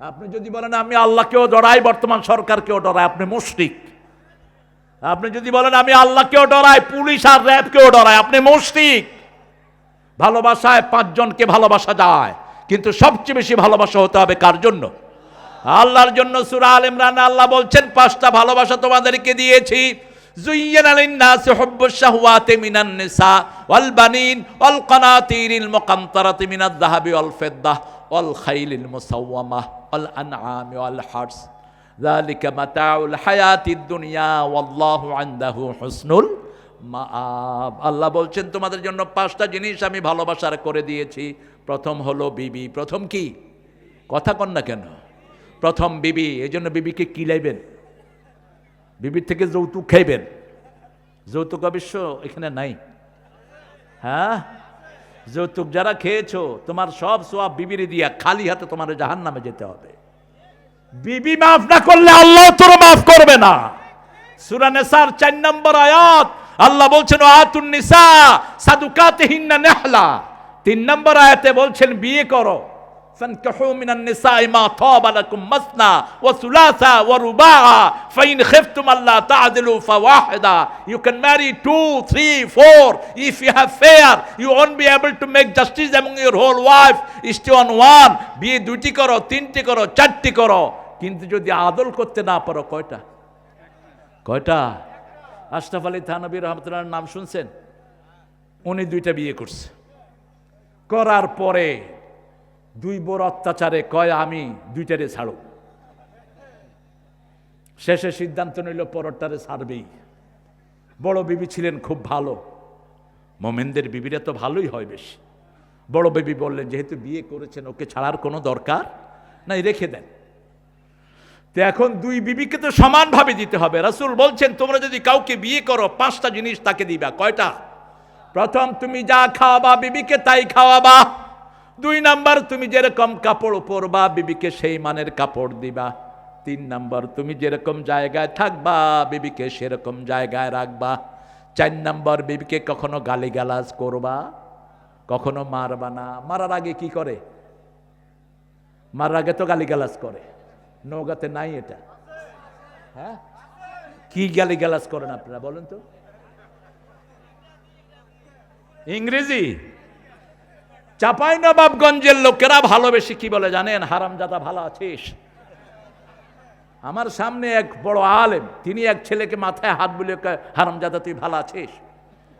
আপনি যদি বলেন আমি আল্লাহকেও ডরাই, বর্তমান সরকারকেও ডরাই, আপনি মুশরিক। আপনি যদি বলেন আমি আল্লাহকেও ডরাই, পুলিশ আর র্যাবকেও ডরাই, আপনি মুশরিক। ভালোবাসায় 5 জনকে ভালোবাসা যায়, কিন্তু সবচেয়ে বেশি ভালোবাসা হতে হবে কার জন্য? আল্লাহর জন্য। সূরা আল ইমরানে আল্লাহ বলছেন 5টা ভালোবাসা তোমাদেরকে দিয়েছি। যুয়্যিনা লিন-নাসি হুব্বুশ শাহওয়াতি মিনান নিসা ওয়াল বানিন ওয়াল কানাতিরিল মুকান্তারাতি মিনাদ যাহাবি ওয়াল ফিদ্দাহ ওয়াল খাইলিল মুসাওয়ামাহ ওয়াল আনআমি ওয়াল হারস যালিকা মাতাউল হায়াতিদ দুনিয়া ওয়াল্লাহু ইনদাহু হুসনুল মাআব। আল্লাহ বলছেন তোমাদের জন্য 5টা জিনিস আমি ভালোবাসার করে দিয়েছি। প্রথম হলো বিবি। প্রথম কি? কথা কন না কেন? প্রথম বিবি। এই জন্য বিবিকে কি লাইবেন? বিবির থেকে যৌতুক খাইবেন। যৌতুক অবশ্য এখানে নাই। হ্যাঁ, যৌতুক যারা খেয়েছো তোমার সব সওয়াব বিবিরে দিয়া, খালি হাতে তোমার জাহান্নামে যেতে হবে। বিবি মাফ না করলে আল্লাহ তোর মাফ করবে না। সূরা নিসার 4 নম্বর আয়াত আল্লাহ বলছেন আতুন নিসা সাদুকাতিহিন্না নাহলা। 3 নম্বর আয়াতে বলছেন বিয়ে করো। ফানকিহু মিনান নিসাই মা তাবা লাকুম মাসনা ওয়া সুলাসা ওয়া রুবাআ ফাইন খিফতুম আল্লা তা'দিলু ফাওয়াহিদা। You can marry 2, 3, 4. If you have fear, you won't be able to make justice among your whole wife. Stay on one. বিয়ে 2টি করো, 3টি করো, 4টি করো, কিন্তু যদি আদল করতে না পারো কয়টা? আশরাফ আলী থানভী রহমতুল্লাহর নাম শুনছেন? উনি 2টা বিয়ে করছে। করার পরে 2 বড় অত্যাচারে কয় আমি 2টারে ছাড়ো। শেষে সিদ্ধান্ত নিল পরটারে ছাড়বেই। বড় বিবি ছিলেন খুব ভালো। মোমেনদের বিবিরা তো ভালোই হয় বেশি। বড় বিবি বললেন যেহেতু বিয়ে করেছেন ওকে ছাড়ার কোনো দরকার নাই, রেখে দেন। তো এখন 2 বিবিকে তো সমানভাবে দিতে হবে। রাসূল বলছেন তোমরা যদি কাউকে বিয়ে করো 5টা জিনিস তাকে দিবা। কয়টা? প্রথম, তুমি যা খাওয়াবা বিবিকে তাই খাওয়াবা। 2 নাম্বার, তুমি যেরকম কাপড় পরবা বিবিকে সেই মানের কাপড় দিবা। 3 নাম্বার, তুমি যেরকম জায়গায় থাকবা বিবিকে সেরকম জায়গায় রাখবা। 4 নাম্বার, বিবিকে কখনো গালিগালাজ করবা, কখনো মারবা না। মারার আগে কি করে? মারার আগে তো গালিগালাজ করে। নওগাঁতে নাই এটা? হ্যাঁ, কি গালিগালাজ করেন আপনারা বলেন তো? ইংরেজি। চাঁপাইনবাবগঞ্জের লোকেরা ভালোবেসে কি বলে জানেন? হারামজাদা ভালো আছিস। আমার সামনে এক বড় আলেম, তিনি এক ছেলেকে মাথায় হাত বুলিয়ে কয় হারামজাদা তুই ভালো আছিস।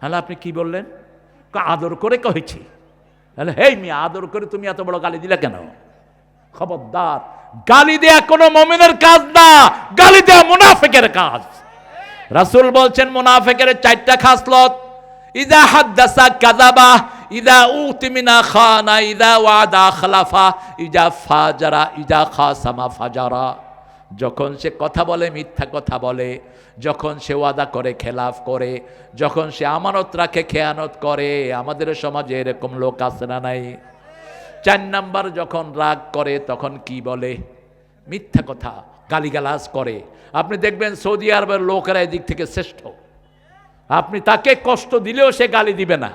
হ্যাঁ, আপনি কি বললেন? আদর করে কহেছি। তাহলে হেই মিয়া, আদর করে তুমি এত বড় গালি দিলে কেন? খবরদার, গালি দেয়া কোনো মুমিনের কাজ না, গালি দেয়া মুনাফিকের কাজ। রাসূল বলছেন মুনাফিকের 4টা খাসলত। ইযা হাদাসা কাযাবা, ইযা উতিমিনা খানা, ইযা ওয়াদা খলাফা, ইযা ফাজারা, ইযা খাসামা ফাজারা। যখন সে কথা বলে মিথ্যা কথা বলে, যখন সে ওয়াদা করে খেলাফ করে, যখন সে আমানত রাখে খেয়ানত করে। আমাদের সমাজে এরকম লোক আছে না নাই? 4 নাম্বার, যখন রাগ করে তখন কি বলে? মিথ্যা কথা, গালিগালাজ করে। আপনি দেখবেন সৌদি আরবের লোকেরা এদিক থেকে শ্রেষ্ঠ। আপনি তাকে কষ্ট দিলেও সে গালি দিবে না।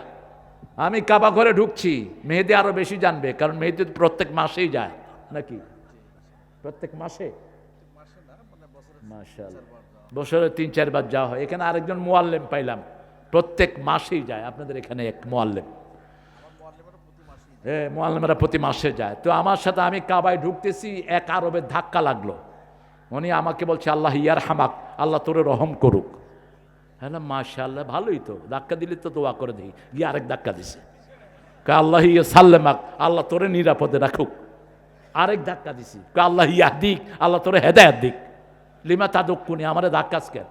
আমি কাবা ঘরে ঢুকছি, মেহেদি আরো বেশি জানবে, কারণ মেহেদি প্রত্যেক মাসেই যায় নাকি? প্রত্যেক মাসে? মাশাআল্লাহ, বছরে 3-4 বার যাওয়া হয়। এখানে আরেকজন মুআল্লিম পাইলাম, প্রত্যেক মাসেই যায়। আপনাদের এখানে এক মুআল্লিম, মুআল্লিমেরা প্রতি মাসে যায়। তো আমার সাথে আমি কাবায় ঢুকতেছি, এক আরবের ধাক্কা লাগলো। উনি আমাকে বলছে আল্লাহ ইয়ার হামাক, আল্লাহ তোরে রহম করুক। হ্যাঁ, মাশাআল্লাহ, ভালোই তো, ধাক্কা দিলে তো দোয়া করে দিই। গিয়ে আরেক ধাক্কা দিছে। আল্লাহ ইয়া সাল্লামাক, আল্লাহ তোরে নিরাপদে রাখুক। আরেক ধাক্কা দিছি, আল্লাহ ইয়াহদিক, আল্লাহ তোরে হেদায়েত দিক। লিমা তাদুক্কুনি, আমারে ধাক্কাস কেন?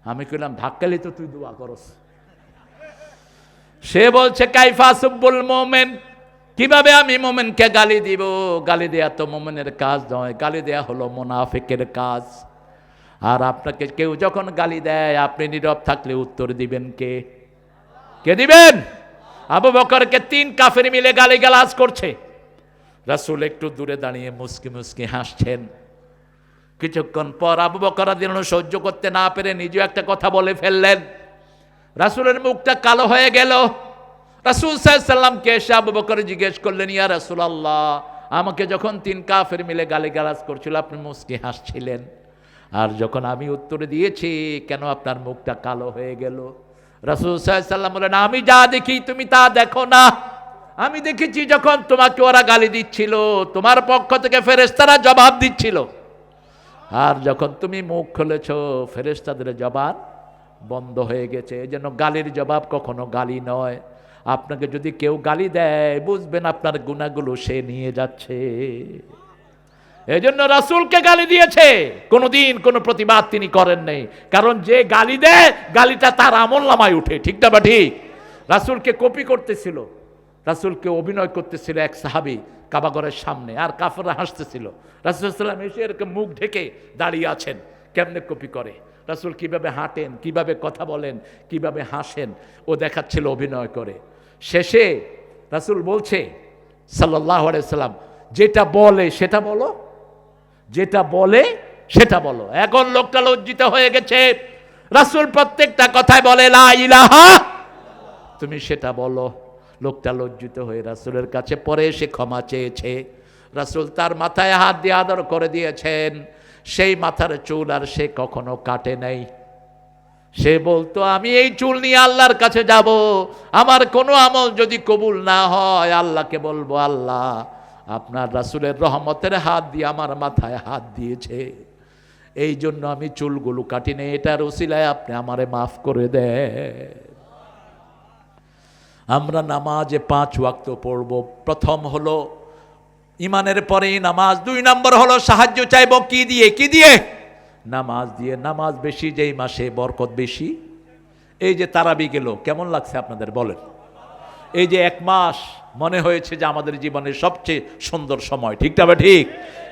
আমি কইলাম ধাক্কালি তো তুই দোয়া করস। সে বলছে কাইফা সুব্বুল মুমিন, কিভাবে আমি মুমিনকে গালি দিব? গালি দেয়া তো মুমিনের কাজ নয়, গালি দেয়া হলো মুনাফিকের কাজ। আর আপনাকে কেউ যখন গালি দেয়, আপনি নীরব থাকলে উত্তর দিবেন কে? কে দিবেন? আবু বকরকে 3 কাফের মিলে গালিগালাজ করছে। রাসূল একটু দূরে দাঁড়িয়ে মুস্কি মুস্কি হাসছেন। কিছুক্ষণ পর আবু বকর রাদিয়াল্লাহু আনহু সহ্য করতে না পেরে নিজেও একটা কথা বলে ফেললেন। রাসূলের মুখটা কালো হয়ে গেল। রাসূল সাল্লাল্লাহু আলাইহি সাল্লামকে এসে আবু বকর জিজ্ঞেস করলেন, ইয়া রাসূলুল্লাহ, আমাকে যখন 3 কাফের মিলে গালিগালাজ করছিল আপনি মুস্কি হাসছিলেন, আর যখন আমি উত্তরে দিয়েছি কেন আপনার মুখটা কালো হয়ে গেল? রাসূল সাল্লাল্লাহু আলাইহি সাল্লাম বলেন, আমি যা দেখি তুমি তা দেখো না। আমি দেখেছি যখন তোমাকে ওরা গালি দিচ্ছিল, তোমার পক্ষ থেকে ফেরেশতারা জবাব দিচ্ছিল, আর যখন তুমি মুখ খুলেছ ফেরেশতাদের জবাব বন্ধ হয়ে গেছে। এজন্য গালির জবাব কখনো গালি নয়। আপনাকে যদি কেউ গালি দেয়, বুঝবেন আপনার গুনাহগুলো সে নিয়ে যাচ্ছে। এজন্য রাসূলকে গালি দিয়েছে, কোনোদিন কোনো প্রতিবাদ তিনি করেন নাই, কারণ যে গালি দেয় গালিটা তার আমলনামায় উঠে। ঠিক না বা ঠিক? রাসূলকে কপি করতেছিল, রাসূলকে অভিনয় করতেছিল এক সাহাবী কাবাঘরের সামনে, আর কাফেররা হাসতেছিল। রাসূল সাল্লাল্লাহু আলাইহি ওয়াসাল্লাম এসে এরকম মুখ ঢেকে দাঁড়িয়ে আছেন, কেমনে কপি করে। রাসূল কিভাবে হাঁটেন, কিভাবে কথা বলেন, কিভাবে হাসেন, ও দেখাচ্ছিল অভিনয় করে। শেষে রাসূল বলছে সাল্লাল্লাহু আলাইহি ওয়াসাল্লাম, যেটা বলে সেটা বলো, যেটা বলে সেটা বলো। এখন লোকটা লজ্জিত হয়ে গেছে। রাসূল প্রত্যেকটা কথায় বলে লা ইলাহা, তুমি সেটা বলো। লোকটা লজ্জিত হয়ে রাসূলের কাছে পরে এসে ক্ষমা চেয়েছে। রাসূল তার মাথায় হাত দিয়ে আদর করে দিয়েছেন। সেই মাথার চুল আর সে কখনো কাটে নাই। সে বলতো, আমি এই চুল নিয়ে আল্লাহর কাছে যাব, আমার কোনো আমল যদি কবুল না হয় আল্লাহকে বলবো, আল্লাহ আপনার রাসূলের রহমতের হাত দিয়ে আমার মাথায় হাত দিয়েছে, এই জন্য আমি চুলগুলো কাটি নেই, এটার উসিলায় আপনি আমারে মাফ করে দেন। আমরা নামাজে 5 ওয়াক্ত পড়ব। প্রথম হলো ইমানের পরেই নামাজ। 2 নম্বর হলো সাহায্য চাইব কি দিয়ে? কি দিয়ে? নামাজ দিয়ে। নামাজ বেশি যেই মাসে বরকত বেশি। এই যে তারাবি গেল, কেমন লাগছে আপনাদের বলেন? এই যে 1 মাস মনে হয়েছে যে আমাদের জীবনের সবচেয়ে সুন্দর সময়। ঠিক না ঠিক?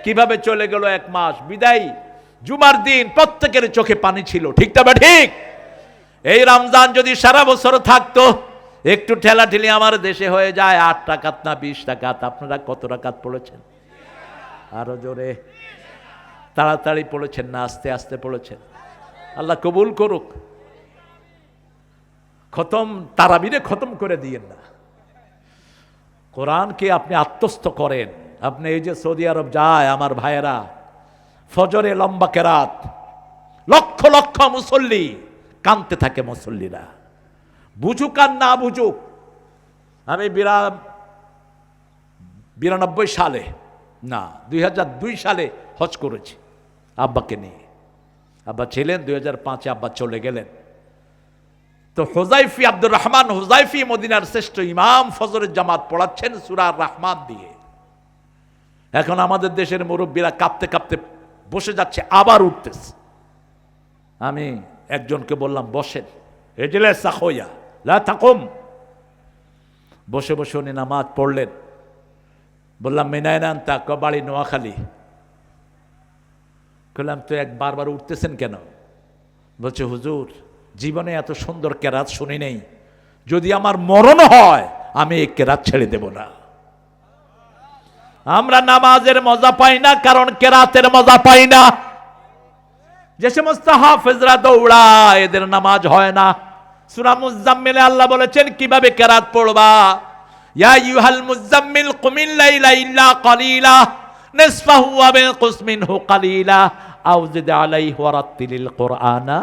কিভাবে চলে গেল 1 মাস। বিদায় জুমার দিন প্রত্যেকের চোখে পানি ছিল। ঠিক না ঠিক? এই রমজান যদি সারা বছর থাকতো, একটু ঠেলাঠেলি আমার দেশে হয়ে যায় 8 রাকাত না 20 রাকাত। আপনারা কত রাকাত পড়েছেন? আরো জোরে। তাড়াতাড়ি পড়েছেন না আস্তে আস্তে পড়েছেন? আল্লাহ কবুল করুক। খতম, তারাবিরে খতম করে দিয়েন না। কোরআনকে আপনি আত্মস্থ করেন। আপনি এই যে সৌদি আরব যায় আমার ভাইয়েরা, ফজরে লম্বা কেরাত, লক্ষ লক্ষ মুসল্লি, কাঁদতে থাকে মুসল্লিরা, বুঝুক আর না বুঝুক। আমি 92 সালে না 2002 সালে হজ করেছি আব্বাকে নিয়ে। আব্বা ছিলেন, 2005-এ আব্বা চলে গেলেন। তো হুযায়ফি, আব্দুর রহমান হুযায়ফি মদিনার শ্রেষ্ঠ ইমাম ফজরের জামাত পড়াচ্ছেন সূরা রহমান দিয়ে। এখন আমাদের দেশের মুরব্বীরা কাঁপতে কাঁপতে বসে যাচ্ছে, আবার উঠতেছে। আমি একজনকে বললাম, বসেন, এজলেস সাখোয়া লা তাকুম। বসে বসে উনি নামাজ পড়লেন। বললাম, মিনায়নান তা বাড়ি নোয়াখালী। বললাম, তো বারবার উঠতেছেন কেন? বলছে, হুজুর জীবনে এত সুন্দর কেরাত শুনি নেই, যদি আমার মরণ হয় আমি এই কেরাত ছেড়ে দেব না। আমরা নামাজের মজা পাই না কারণ কেরাতের মজা পাই না। যে সমস্ত হাফেজরা দৌড়ায় এদের নামাজ হয় না। সূরা মুজাম্মিলে আল্লাহ বলেছেন কিভাবে কেরাত পড়বা। ইয়া আইয়ুহাল মুজাম্মিল কুমিল লাইলা ইল্লা কালিলা নিসফাহু ওয়া বিনকুস মিনহু কালিলা আও জিদ আলাইহি ওয়া রাত্তিলিল কুরআনা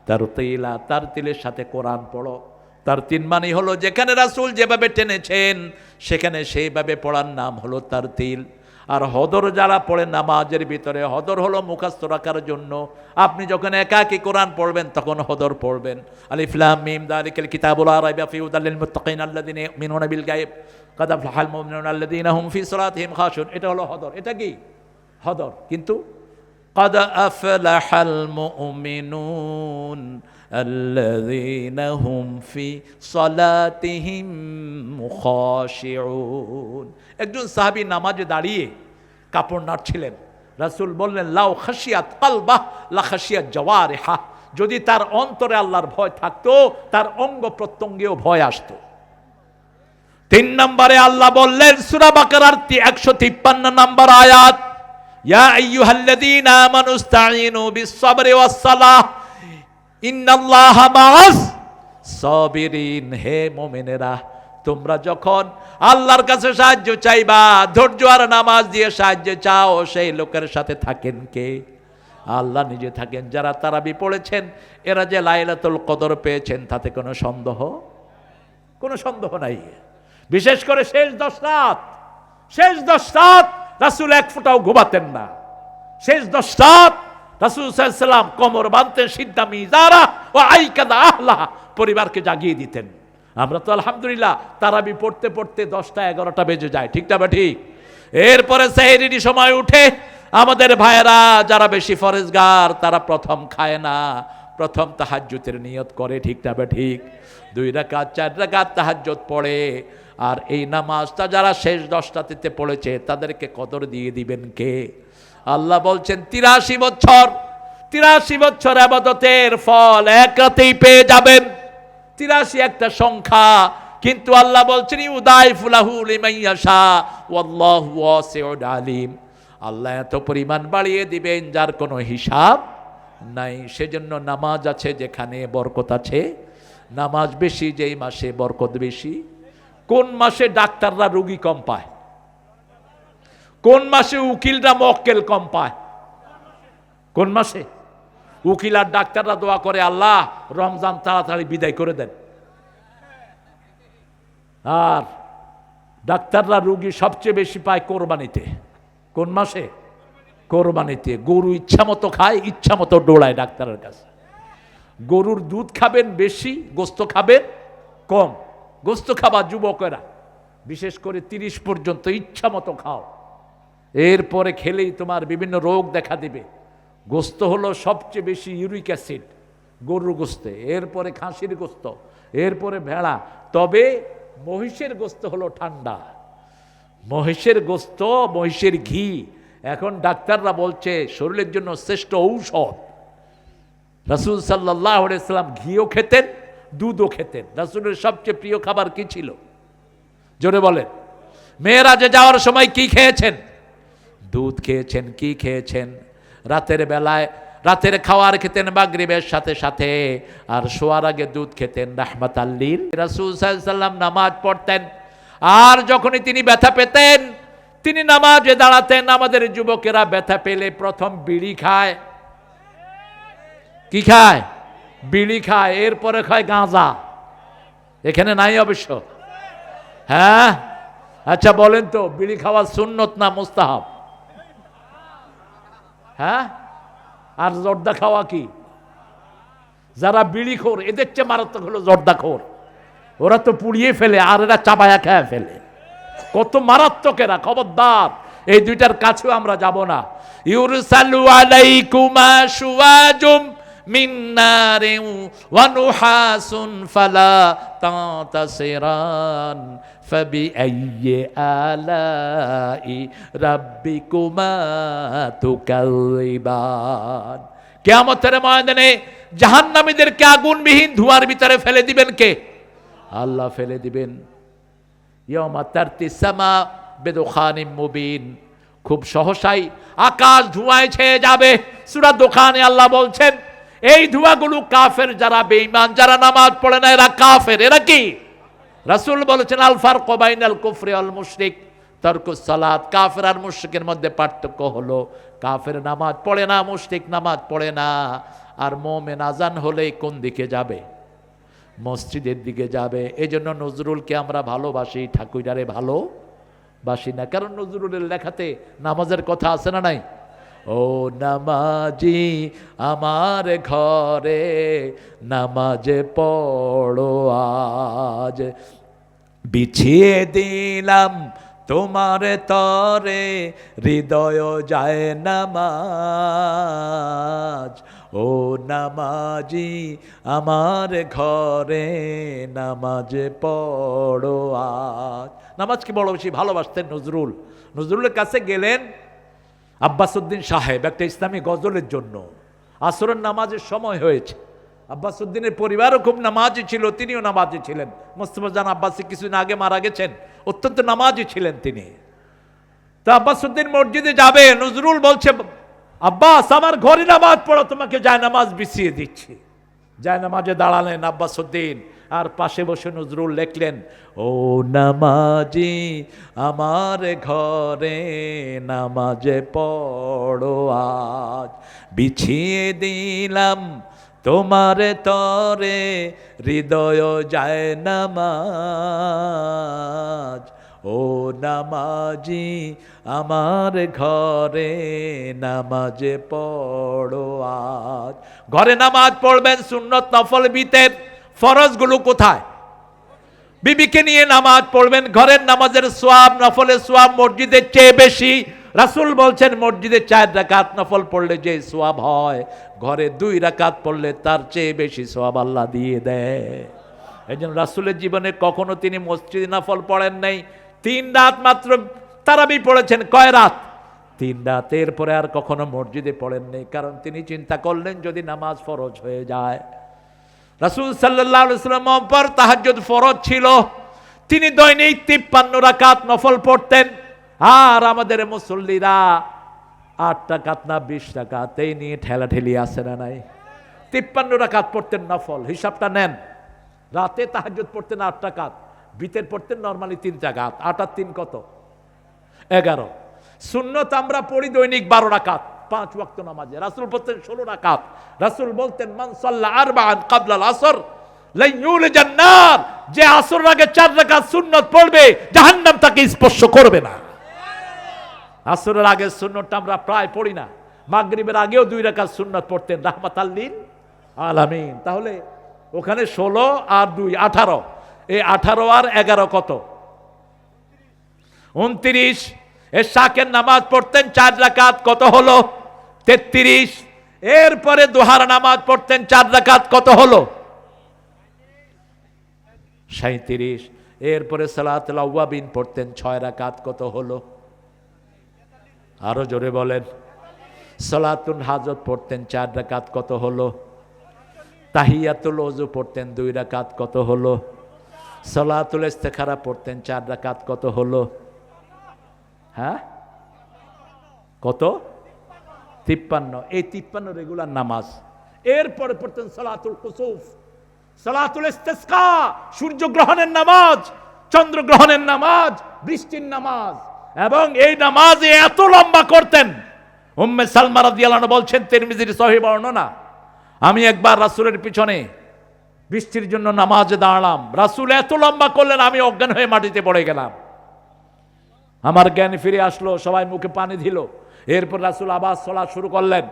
তারতিলা। তারতিলের সাথে কোরআন পড়ো। তারতিল মানে হলো যেখানে রাসূল যেভাবে টেনেছেন সেখানে সেইভাবে পড়ার নাম হলো তারতিল। আর হদর যারা পড়ে নামাজের ভিতরে, হদর হলো মুখস্থ রাখার জন্য। আপনি যখন একাকী কোরআন পড়বেন তখন হদর পড়বেন। আলিফ লাম মিম যালিকাল কিতাবু লা রাইবা ফীহি হুদাল লিল মুত্তাকিন আল্লাযীনা ইউমিনুনা বিল গায়ব কাদ আফলাহাল মুমিনুনা আল্লাযীনা হুম ফী সালাতিহিম খাশিউন। এটা হলো হদর। এটা কি হদর? কিন্তু কাদ আফলাহাল মুমিনুন আল্লাযীনা হুম ফী সালাতিহিম খাশিউন। একজন সাহাবী নামাজে দাঁড়িয়ে কাপড় নাড়ছিলেন। রাসূল বললেন, লাউ খাশিয়াত কালবাহ লা খাশিয়াত জাওয়ারিহা, যদি তার অন্তরে আল্লাহর ভয় থাকতো তার অঙ্গ প্রত্যঙ্গেও ভয় আসতো। 3 নম্বরে আল্লাহ বললেন সূরা বাকারার 153 নম্বর আয়াত, ইয়া আইয়ুহাল্লাযীনা আমানুস্তাঈনু বিস-সাবরি ওয়াস-সালাহ ইন্নাল্লাহা মা'আস সাবিরিন। হে মুমিনেরা, তোমরা যখন আল্লাহর কাছে সাহায্য চাইবা, ধৈর্য আর নামাজ দিয়ে সাহায্য চাও, সেই লোকের সাথে থাকেন কে? আল্লাহ নিজে থাকেন। যারা তারাবি পড়েছেন এরা যে লাইলাতুল কদর পেয়েছেন তাতে কোনো সন্দেহ নাই। বিশেষ করে শেষ 10 রাত রাসূল এক ফোঁটাও ঘুমাতেন না। শেষ 10 রাত রাসূল সাল্লাল্লাহু আলাইহি ওয়াসাল্লাম কোমর বাঁধতেন, সিদ্ধা মিজারা ও আইকাদা আহলা, পরিবারকে জাগিয়ে দিতেন। আমরা তো আলহামদুলিল্লাহ তারাবি পড়তে পড়তে 10টা 11টা বেজে যায়, ঠিক না ঠিক? এরপরে সেহরির সময় উঠে আমাদের ভাইয়েরা যারা বেশি ফরজগার তারা প্রথম খায় না, প্রথম তাহাজ্জুদের নিয়ত করে, ঠিক না ঠিক? 2 রাকাত 4 রাকাত তাহাজ্জুদ পড়ে। আর এই নামাজটা যারা শেষ 10টাতে পড়েছে তাদেরকে কদর দিয়ে দিবেন কে? আল্লাহ বলছেন 83 বছর ইবাদতের ফল এক রাতেই পেয়ে যাবেন। 83 একটা সংখ্যা, কিন্তু আল্লাহ বলছেন ইউদাইফু লাহু লিমান ইয়াশা ওয়াল্লাহু ওয়াসিউন আলিম। আল্লাহ এত পরিমাণ বাড়িয়ে দিবেন যার কোনো হিসাব নাই। সেজন্য নামাজ আছে যেখানে বরকত আছে। নামাজ বেশি যেই মাসে বরকত বেশি। কোন মাসে ডাক্তাররা রোগী কম পায়? কোন মাসে উকিলরা মক্কেল কম পায়? কোন মাসে? উকিল আর ডাক্তাররা দোয়া করে, আল্লাহ রমজান তাড়াতাড়ি বিদায় করে দেন। আর ডাক্তাররা রোগী সবচেয়ে বেশি পায় কোরবানিতে। কোন মাসে? কোরবানিতে। গরু ইচ্ছা মতো খায়, ইচ্ছা মতো দৌড়ায় ডাক্তারের কাছে। গরুর দুধ খাবেন বেশি, গোস্ত খাবেন কম। গোস্ত খাবা যুবকেরা, বিশেষ করে 30 পর্যন্ত ইচ্ছা মতো খাও। এরপরে খেলেই তোমার বিভিন্ন রোগ দেখা দিবে। গোস্ত হলো সবচেয়ে বেশি ইউরিক অ্যাসিড গরুর গোস্তে, এরপরে খাসির গোস্ত, এরপরে ভেড়া। তবে মহিষের গোস্ত হলো ঠান্ডা। মহিষের গোস্ত, মহিষের ঘি এখন ডাক্তাররা বলছে শরীরের জন্য শ্রেষ্ঠ ঔষধ। রাসূল সাল্লাল্লাহু আলাইহি ওয়াসাল্লাম ঘিও খেতেন, দুধও খেতেন। রাসূলের সবচেয়ে প্রিয় খাবার কি ছিল? জোরে বলেন। মেরাজে যাওয়ার সময় কি খেয়েছেন? দুধ খেয়েছেন। কি খেয়েছেন? রাতের বেলায় রাতের খাওয়ার খেতেন মাগরিবের সাথে সাথে, আর শোয়ার আগে দুধ খেতেন রাহমাতাল লিল। রাসূল সাল্লাল্লাহু আলাইহি ওয়াসাল্লাম নামাজ পড়তেন, আর যখনই তিনি ব্যথা পেতেন তিনি নামাজে দাঁড়াতেন। আমাদের যুবকেরা ব্যথা পেলে প্রথম বিড়ি খায়। কি খায়? বিড়ি খায়, এরপরে খায় গাঁজা। এখানে নাই অবশ্য। হ্যাঁ, আচ্ছা বলেন তো, বিড়ি খাওয়া সুন্নত না মুস্তাহাব? হ্যাঁ, আর জর্দা খাওয়া কি? যারা বিড়িখোর এদের চেয়ে মারাত্মক হলো জর্দাখোর। ওরা তো পুড়িয়ে ফেলে, আর এরা চাবায়া খেয়ে ফেলে। কত মারাত্মক এরা! খবরদার, এই দুইটার কাছেও আমরা যাব না। ইউরসালু আলাইকুমা শুওয়াজুম মিন নারিন ওয়া নুহাসুন ফালা তাতাসিরান ফাবিআইয়ি আলাই রাব্বিকুমা তুকাযিবান। কিয়ামতের ময়দানে জাহান্নামীদেরকে আগুনবিহীন ধোঁয়ার ভিতরে ফেলে দিবেন কে? আল্লাহ ফেলে দিবেন। ইয়াউমা তারতিস সামা বিদুখানিম মুবিন, খুব সহসাই আকাশ ধোঁয়ায় ছেয়ে যাবে। সূরা দোখানে আল্লাহ বলছেন এই ধোঁয়াগুলো কাফের, যারা বেঈমান, যারা নামাজ পড়ে না এরা কাফের। এরা কি? রাসূল বলেছেন আল ফারকু বাইনাল কুফরি ওয়াল মুশরিক তারকুস সালাত। কাফের আর মুশরিকের মধ্যে পার্থক্য হলো কাফের নামাজ পড়ে না, মুশরিক নামাজ পড়ে না। আর মুমিন আজান হলেই কোন দিকে যাবে? মসজিদের দিকে যাবে। এজন্য নজরুলকে আমরা ভালোবাসি, ঠাকুরারে ভালো বাসি না। কারণ নজরুলের লেখাতে নামাজের কথা আছে না নাই? ও নামাজি আমার ঘরে নামাজে পড়ো আজ, বিছিয়ে দিলাম তোমার তরে হৃদয় যায় নামাজ। ও নামাজি আমার ঘরে নামাজে পড়ো আজ। নামাজকে বড় বেশি ভালোবাসতেন নজরুল। নজরুলের কাছে গেলেন আব্বাসউদ্দিন সাহেব একটা ইসলামী গজলের জন্য। আসরের নামাজের সময় হয়েছে। আব্বাসউদ্দিনের পরিবারও খুব নামাজি ছিল, তিনিও নামাজি ছিলেন। মোস্তফা জান আব্বাসী কিছুদিন আগে মারা গেছেন, অত্যন্ত নামাজি ছিলেন তিনি। তো আব্বাসউদ্দিন মসজিদে যাবে, নজরুল বলছে আব্বাস আমার ঘরে নামাজ পড়ো, তোমাকে যায় নামাজ বিছিয়ে দিচ্ছি। যায় নামাজে দাঁড়ালেন আব্বাসউদ্দিন, আর পাশে বসে নজরুল লিখলেন ও নামাজি আমার ঘরে নামাজে পড়ো আজ, বিছিয়ে দিলাম তোমার তরে হৃদয় যায় নামাজ। ও নামাজি আমার ঘরে নামাজে পড়ো আজ। ঘরে নামাজ পড়বেন, সুন্নত নফল বিতের ফরজগুলো কোথায়? বিবিকে নিয়ে নামাজ পড়বেন। ঘরের নামাজের সোয়াব নফলের সোয়াব মসজিদের চেয়ে বেশি। রাসূল বলছেন মসজিদে 4 রাকাত নফল পড়লে যে সোয়াব হয়, ঘরে 2 রাকাত পড়লে তার চেয়ে বেশি সোয়াব আল্লাহ দিয়ে দেয়। এই জন্য রাসূলের জীবনে কখনো তিনি মসজিদে নফল পড়েন নাই। 3 রাত মাত্র তারাবি পড়েছেন। কয় রাত? 3 রাত। এরপরে আর কখনো মসজিদে পড়েন নাই, কারণ তিনি চিন্তা করলেন যদি নামাজ ফরজ হয়ে যায়। রাসূল সাল্লাল্লাহু আলাইহি ওয়াসাল্লাম পর তাহাজ্জুদ ফরজ ছিল, তিনি দৈনিক 53 রাকাত নফল পড়তেন। আর আমাদের মুসল্লিরা 8 রাকাত না 20 রাকাত এই নিয়ে ঠেলাঠেলি আছে না নাই? 53 রাকাত পড়তেন নফল, হিসাবটা নেন। রাতে তাহাজ্জুদ পড়তেন 8 রাকাত, বিতের পড়তেন নরমালি 3 রাকাত। 8 আর 3 কত? 11। সুন্নত আমরা পড়ি দৈনিক 12 রাকাত 5 ওয়াক্ত নামাজে। রাসূল পড়তেন 16 রাকাত। রাসূল বলতেন মান সাল্লা আরবাআন ক্বাবলা আল আসর লা ইউলিজান নার, যে আসরের আগে 4 রাকাত সুন্নত পড়বে জাহান্নাম তাকে স্পর্শ করবে না। আসরের আগে সুন্নতটা আমরা প্রায় পড়ি না। মাগরিবের আগেও 2 রাকাত সুন্নত পড়তেন রাহমাতাল লিল আলামিন। তাহলে ওখানে 16 আর 2 18, এই 18 আর 11 কত? 29। এশাকের নামাজ পড়তেন 4 রাকাত, কত হলো? 33। এরপরে দুহার নামাজ পড়তেন 4 রাকাত, কত হলো? 37। এরপরে সালাতুল আওয়াবিন পড়তেন 6 রাকাত, কত হলো? আরো জোরে বলেন। সালাতুল হাজত পড়তেন 4 রাকাত, কত হলো? তাহিয়াতুল ওযু পড়তেন 2 রাকাত, কত হলো? সালাতুল ইস্তিখারা পড়তেন 4 রাকাত, কত হলো? হ্যাঁ কত? 53। এই 53 রেগুলার নামাজ। এরপরে পড়তেন সালাতুল কুসুফ, সালাতুল ইস্তিসকা, সূর্যগ্রহণের নামাজ, চন্দ্রগ্রহণের নামাজ, বৃষ্টির নামাজ। এবং এই নামাজে এত লম্বা করতেন, উম্মে সালমা রাদিয়াল্লাহু আনহা বলছেন, তিরমিজির সহিহ বর্ণনা, আমি একবার রাসূলের পিছনে বৃষ্টির জন্য নামাজে দাঁড়ালাম। রাসূল এত লম্বা করলেন, আমি অজ্ঞান হয়ে মাটিতে পড়ে গেলাম। আমার জ্ঞান ফিরে আসলো, সবাই মুখে পানি দিল। এরপর রাসূল আবার সালাত শুরু করলেন।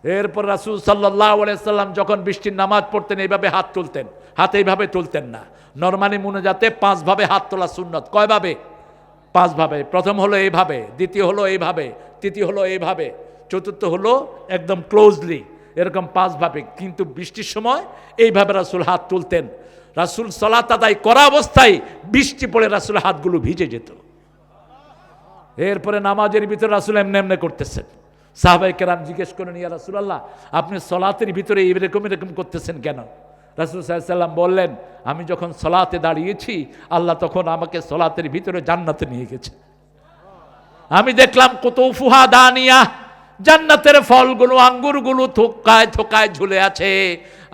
এরপর রাসূল সাল্লাল্লাহু আলাইহি সাল্লাম যখন বৃষ্টির নামাজ পড়তেন এইভাবে হাত তুলতেন। হাত এইভাবে তুলতেন না, নরমালি মুনাজাতে 5 ভাবে হাত তোলা সুন্নত। কয় ভাবে? 5 ভাবে। প্রথম হলো এইভাবে, দ্বিতীয় হলো এইভাবে, তৃতীয় হলো এইভাবে, চতুর্থ হলো একদম ক্লোজলি, এরকম 5 ভাবে। কিন্তু বৃষ্টির সময় এইভাবে রাসূল হাত তুলতেন। রাসূল সালাত আদায় করা অবস্থায় বৃষ্টি পড়ে রাসূল হাতগুলো ভিজে যেত। এরপরে নামাজের ভিতরে রাসূল এমনি এমনি করতেছেন। সাহাবায়ে কেরাম জিজ্ঞেস করেন, ইয়া রাসূলুল্লাহ, আপনি সালাতের ভিতরে এরকম এরকম করতেছেন কেন? রাসূল সাল্লাল্লাহু আলাইহি ওয়াসাল্লাম বললেন, আমি যখন সালাতে দাঁড়িয়েছি আল্লাহ তখন আমাকে সালাতের ভিতরে জান্নাতে নিয়ে গেছে। আমি দেখলাম কুতুফুহা দানিয়া, জান্নাতের ফলগুলো, আঙ্গুরগুলো থোকায় থোকায় ঝুলে আছে।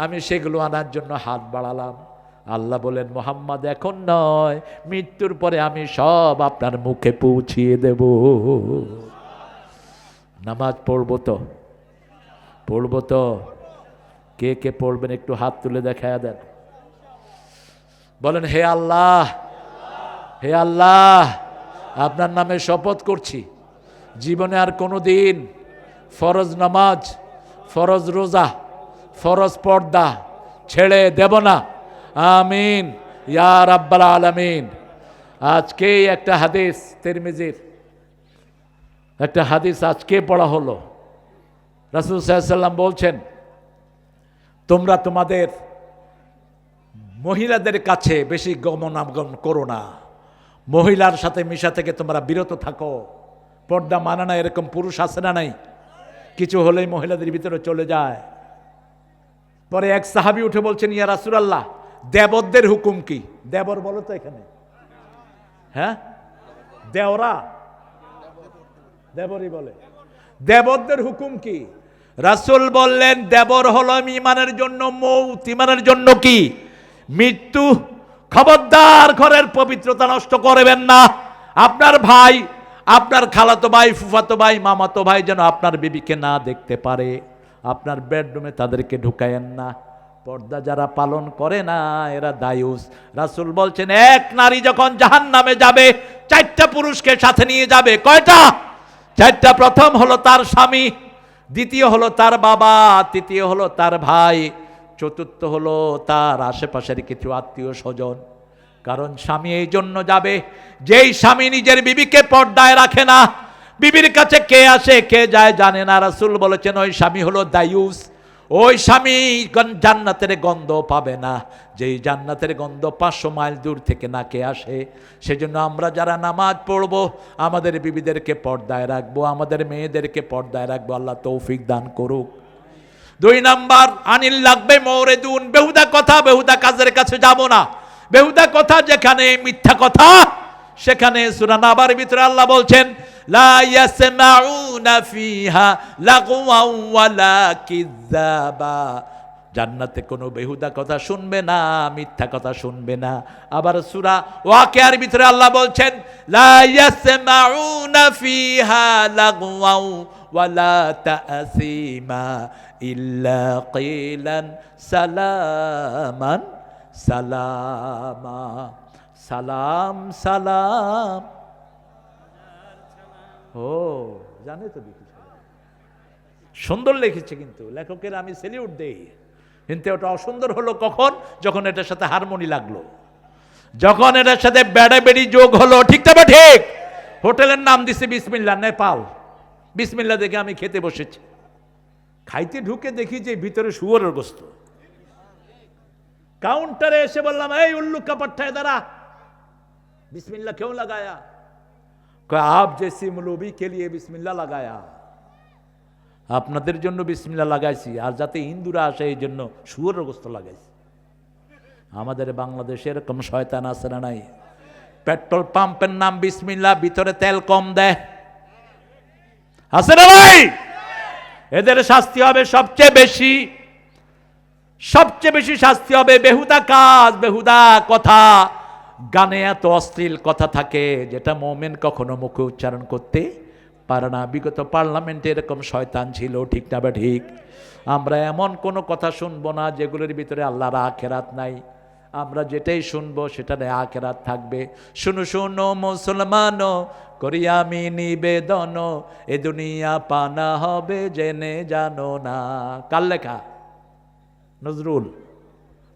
আমি সেগুলো আনার জন্য হাত বাড়ালাম। আল্লাহ বলেন, মুহাম্মদ এখন নয়, মৃত্যুর পরে আমি সব আপনার মুখে পৌঁছিয়ে দেব। নামাজ পড়বো তো? পড়বো তো? কে কে পড়বেন একটু হাত তুলে দেখায় দেন। বলেন, হে আল্লাহ, হে আল্লাহ, আপনার নামে শপথ করছি, জীবনে আর কোনো দিন ফরজ নামাজ, ফরজ রোজা, ফরজ পর্দা ছেড়ে দেব না। আমিন ইয়া রাব্বাল আলামিন। আজকেই একটা হাদিস, তিরমিজির একটা হাদিস আজকে পড়া হলো। রাসূল সাল্লাল্লাহু আলাইহি ওয়াসাল্লাম বলছেন, তোমরা তোমাদের মহিলাদের কাছে বেশি গমনাগমন করো না, মহিলার সাথে মিশা থেকে তোমরা বিরত থাকো। পর্দা মানে না এরকম পুরুষ আছে না নাই? কিছু হলেই মহিলাদের ভিতরে চলে যায়। পরে এক সাহাবী উঠে বলছেন, ইয়া রাসূলুল্লাহ, দেবরদের হুকুম কি? দেবর বলো তো এখানে, হ্যাঁ দেওরা, দেবরই বলে। দেবরদের হুকুম কি? রাসূল বললেন, দেবর হলো ঈমানের জন্য মউত, ঈমানের জন্য কি? মৃত্যু। খবরদার ঘরের পবিত্রতা নষ্ট করবেন না। আপনার ভাই, আপনার খালাতো ভাই, ফুফাতো ভাই, মামাতো ভাই যেন আপনার বিবিকে না দেখতে পারে। আপনার বেডরুমে তাদেরকে ঢুকায়েন না। পর্দা যারা পালন করে না এরা দায়ুস। রাসূল বলছেন, এক নারী যখন জাহান্নামে যাবে 4টা পুরুষকে সাথে নিয়ে যাবে। কয়টা? 4টা। প্রথম হলো তার স্বামী, দ্বিতীয় হলো তার বাবা, তৃতীয় হলো তার ভাই, চতুর্থ হলো তার আশেপাশের কিছু আত্মীয় স্বজন। কারণ স্বামী এই জন্য যাবে, যেই স্বামী নিজের বিবিকে পর্দায় রাখে না, বিবির কাছে কে আসে কে যায় জানে না। রাসূল বলেছেন ওই স্বামী হলো দায়ুস। ওই স্বামী জান্নাতের গন্ধ পাবে না, যেই জান্নাতের গন্ধ 500 মাইল দূর থেকে নাকে আসে। সেজন্য আমরা যারা নামাজ পড়বো আমাদের বিবিদেরকে পর্দায় রাখবো, আমাদের মেয়েদেরকে পর্দায় রাখবো। আল্লাহ তৌফিক দান করুক। 2 নাম্বার, আনিল লাগবে মওরেদুন, বেহুদা কথা, বেহুদা কাজের কাছে যাব না। বেহুদা কথা যেখানে মিথ্যা কথা, সেখানে সূরা নাবার ভিতরে আল্লাহ বলছেন, লা ইয়াসমাউনা ফিহা লাগওয়াও ওয়ালা কিযাবা। জান্নাতে কোনো বেহুদা কথা শুনবে না, মিথ্যা কথা শুনবে না। আবার সূরা ওয়াকিয়ার ভিতরে আল্লাহ বলছেন, লা ইয়াসমাউনা ফিহা লাগওয়াও ওয়ালা তাসিমা ইল্লা কিলান সালামান সালামা। সালাম সালাম। ও জানে তো দেখি, সুন্দর লিখেছে কিন্তু লেখকের আমি সেলিউট দেই। কিন্তু ওটা অসুন্দর হলো কখন? যখন এটার সাথে হারমোনি লাগলো, যখন এটার সাথে বেড়াবেড়ি যোগ হলো। ঠিক তবে ঠিক। হোটেলের নাম দিছে বিসমিল্লাহ নেপাল। বিসমিল্লাহ দেখে আমি খেতে বসেছি, খাইতে ঢুকে দেখি যে ভিতরে শুয়োরের গোস্ত। কাউন্টারে এসে বললাম, এই উল্লু का पट्टा है दारा, बिस्मिल्लाह क्यों लगाया? कहा आप जैसी मौलवी के लिए बिस्मिल्लाह लगाया। আপনাদের জন্য বিসমিল্লাহ লাগাইছি, আর যাতে হিন্দুরা আসে এই জন্য শুয়োরের গোস্ত লাগাইছি। আমাদের বাংলাদেশে এরকম শয়তান আছে না নাই? পেট্রোল পাম্পের নাম বিসমিল্লাহ, ভিতরে তেল কম দেয়, আছে না ভাই? এদের শাস্তি হবে সবচেয়ে বেশি, সবচেয়ে বেশি শাস্তি হবে বেহুদা কাজ, বেহুদা কথা। গানে এত অশ্লীল কথা থাকে যেটা মুমিন কখনো মুখে উচ্চারণ করতে পারে না। বিগত পার্লামেন্টে এরকম শয়তান ছিল, ঠিক না বা ঠিক? আমরা এমন কোনো কথা শুনবো না যেগুলোর ভিতরে আল্লাহর আখিরাত নাই। আমরা যেটাই শুনবো সেটাতে আখিরাত থাকবে। শুনো শুনো মুসলমান, করি আমি নিবেদন, এ দুনিয়া পানা হবে জেনে জানো না। কার লেখা? নজরুল।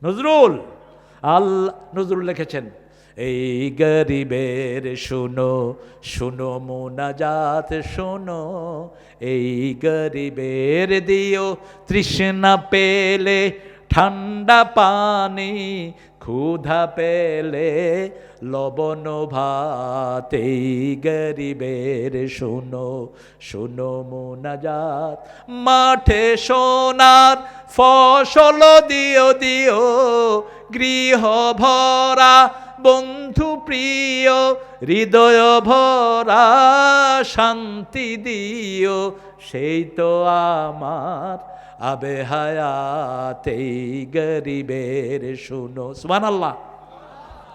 নজরুল নজরুল লিখেছেন, এই গরিবের শুনো শুনো মুনাজাত শোনো, এই গরিবের দিও তৃষ্ণা পেলে ঠান্ডা পানি, ক্ষুধা পেলে লবণ ভাত, এই গরিবের শুনো শুনো মুনাজাত। মাঠে সোনার ফসল দিও দিও, গৃহ ভরা বন্ধু প্রিয়, হৃদয় ভরা শান্তি দিও, সেই তো আমার আবে হায়াত, এই গরিবের শুনো। সুবহানাল্লাহ,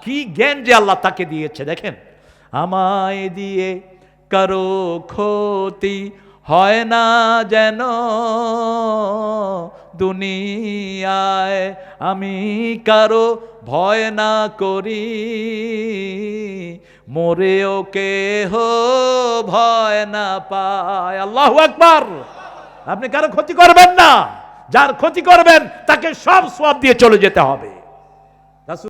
কি জ্ঞান যে আল্লাহ তাকে দিয়েছে দেখেন। আমায় দিয়ে কারো ক্ষতি হয় না যেন, দুনিয়ায় আমি কারো ভয় না করি, মরেও কেহ ভয় না পায়। আল্লাহু আকবার। আপনি কারো ক্ষতি করবেন না, যার ক্ষতি করবেন তাকে সব সওয়াব দিয়ে চলে যেতে হবে।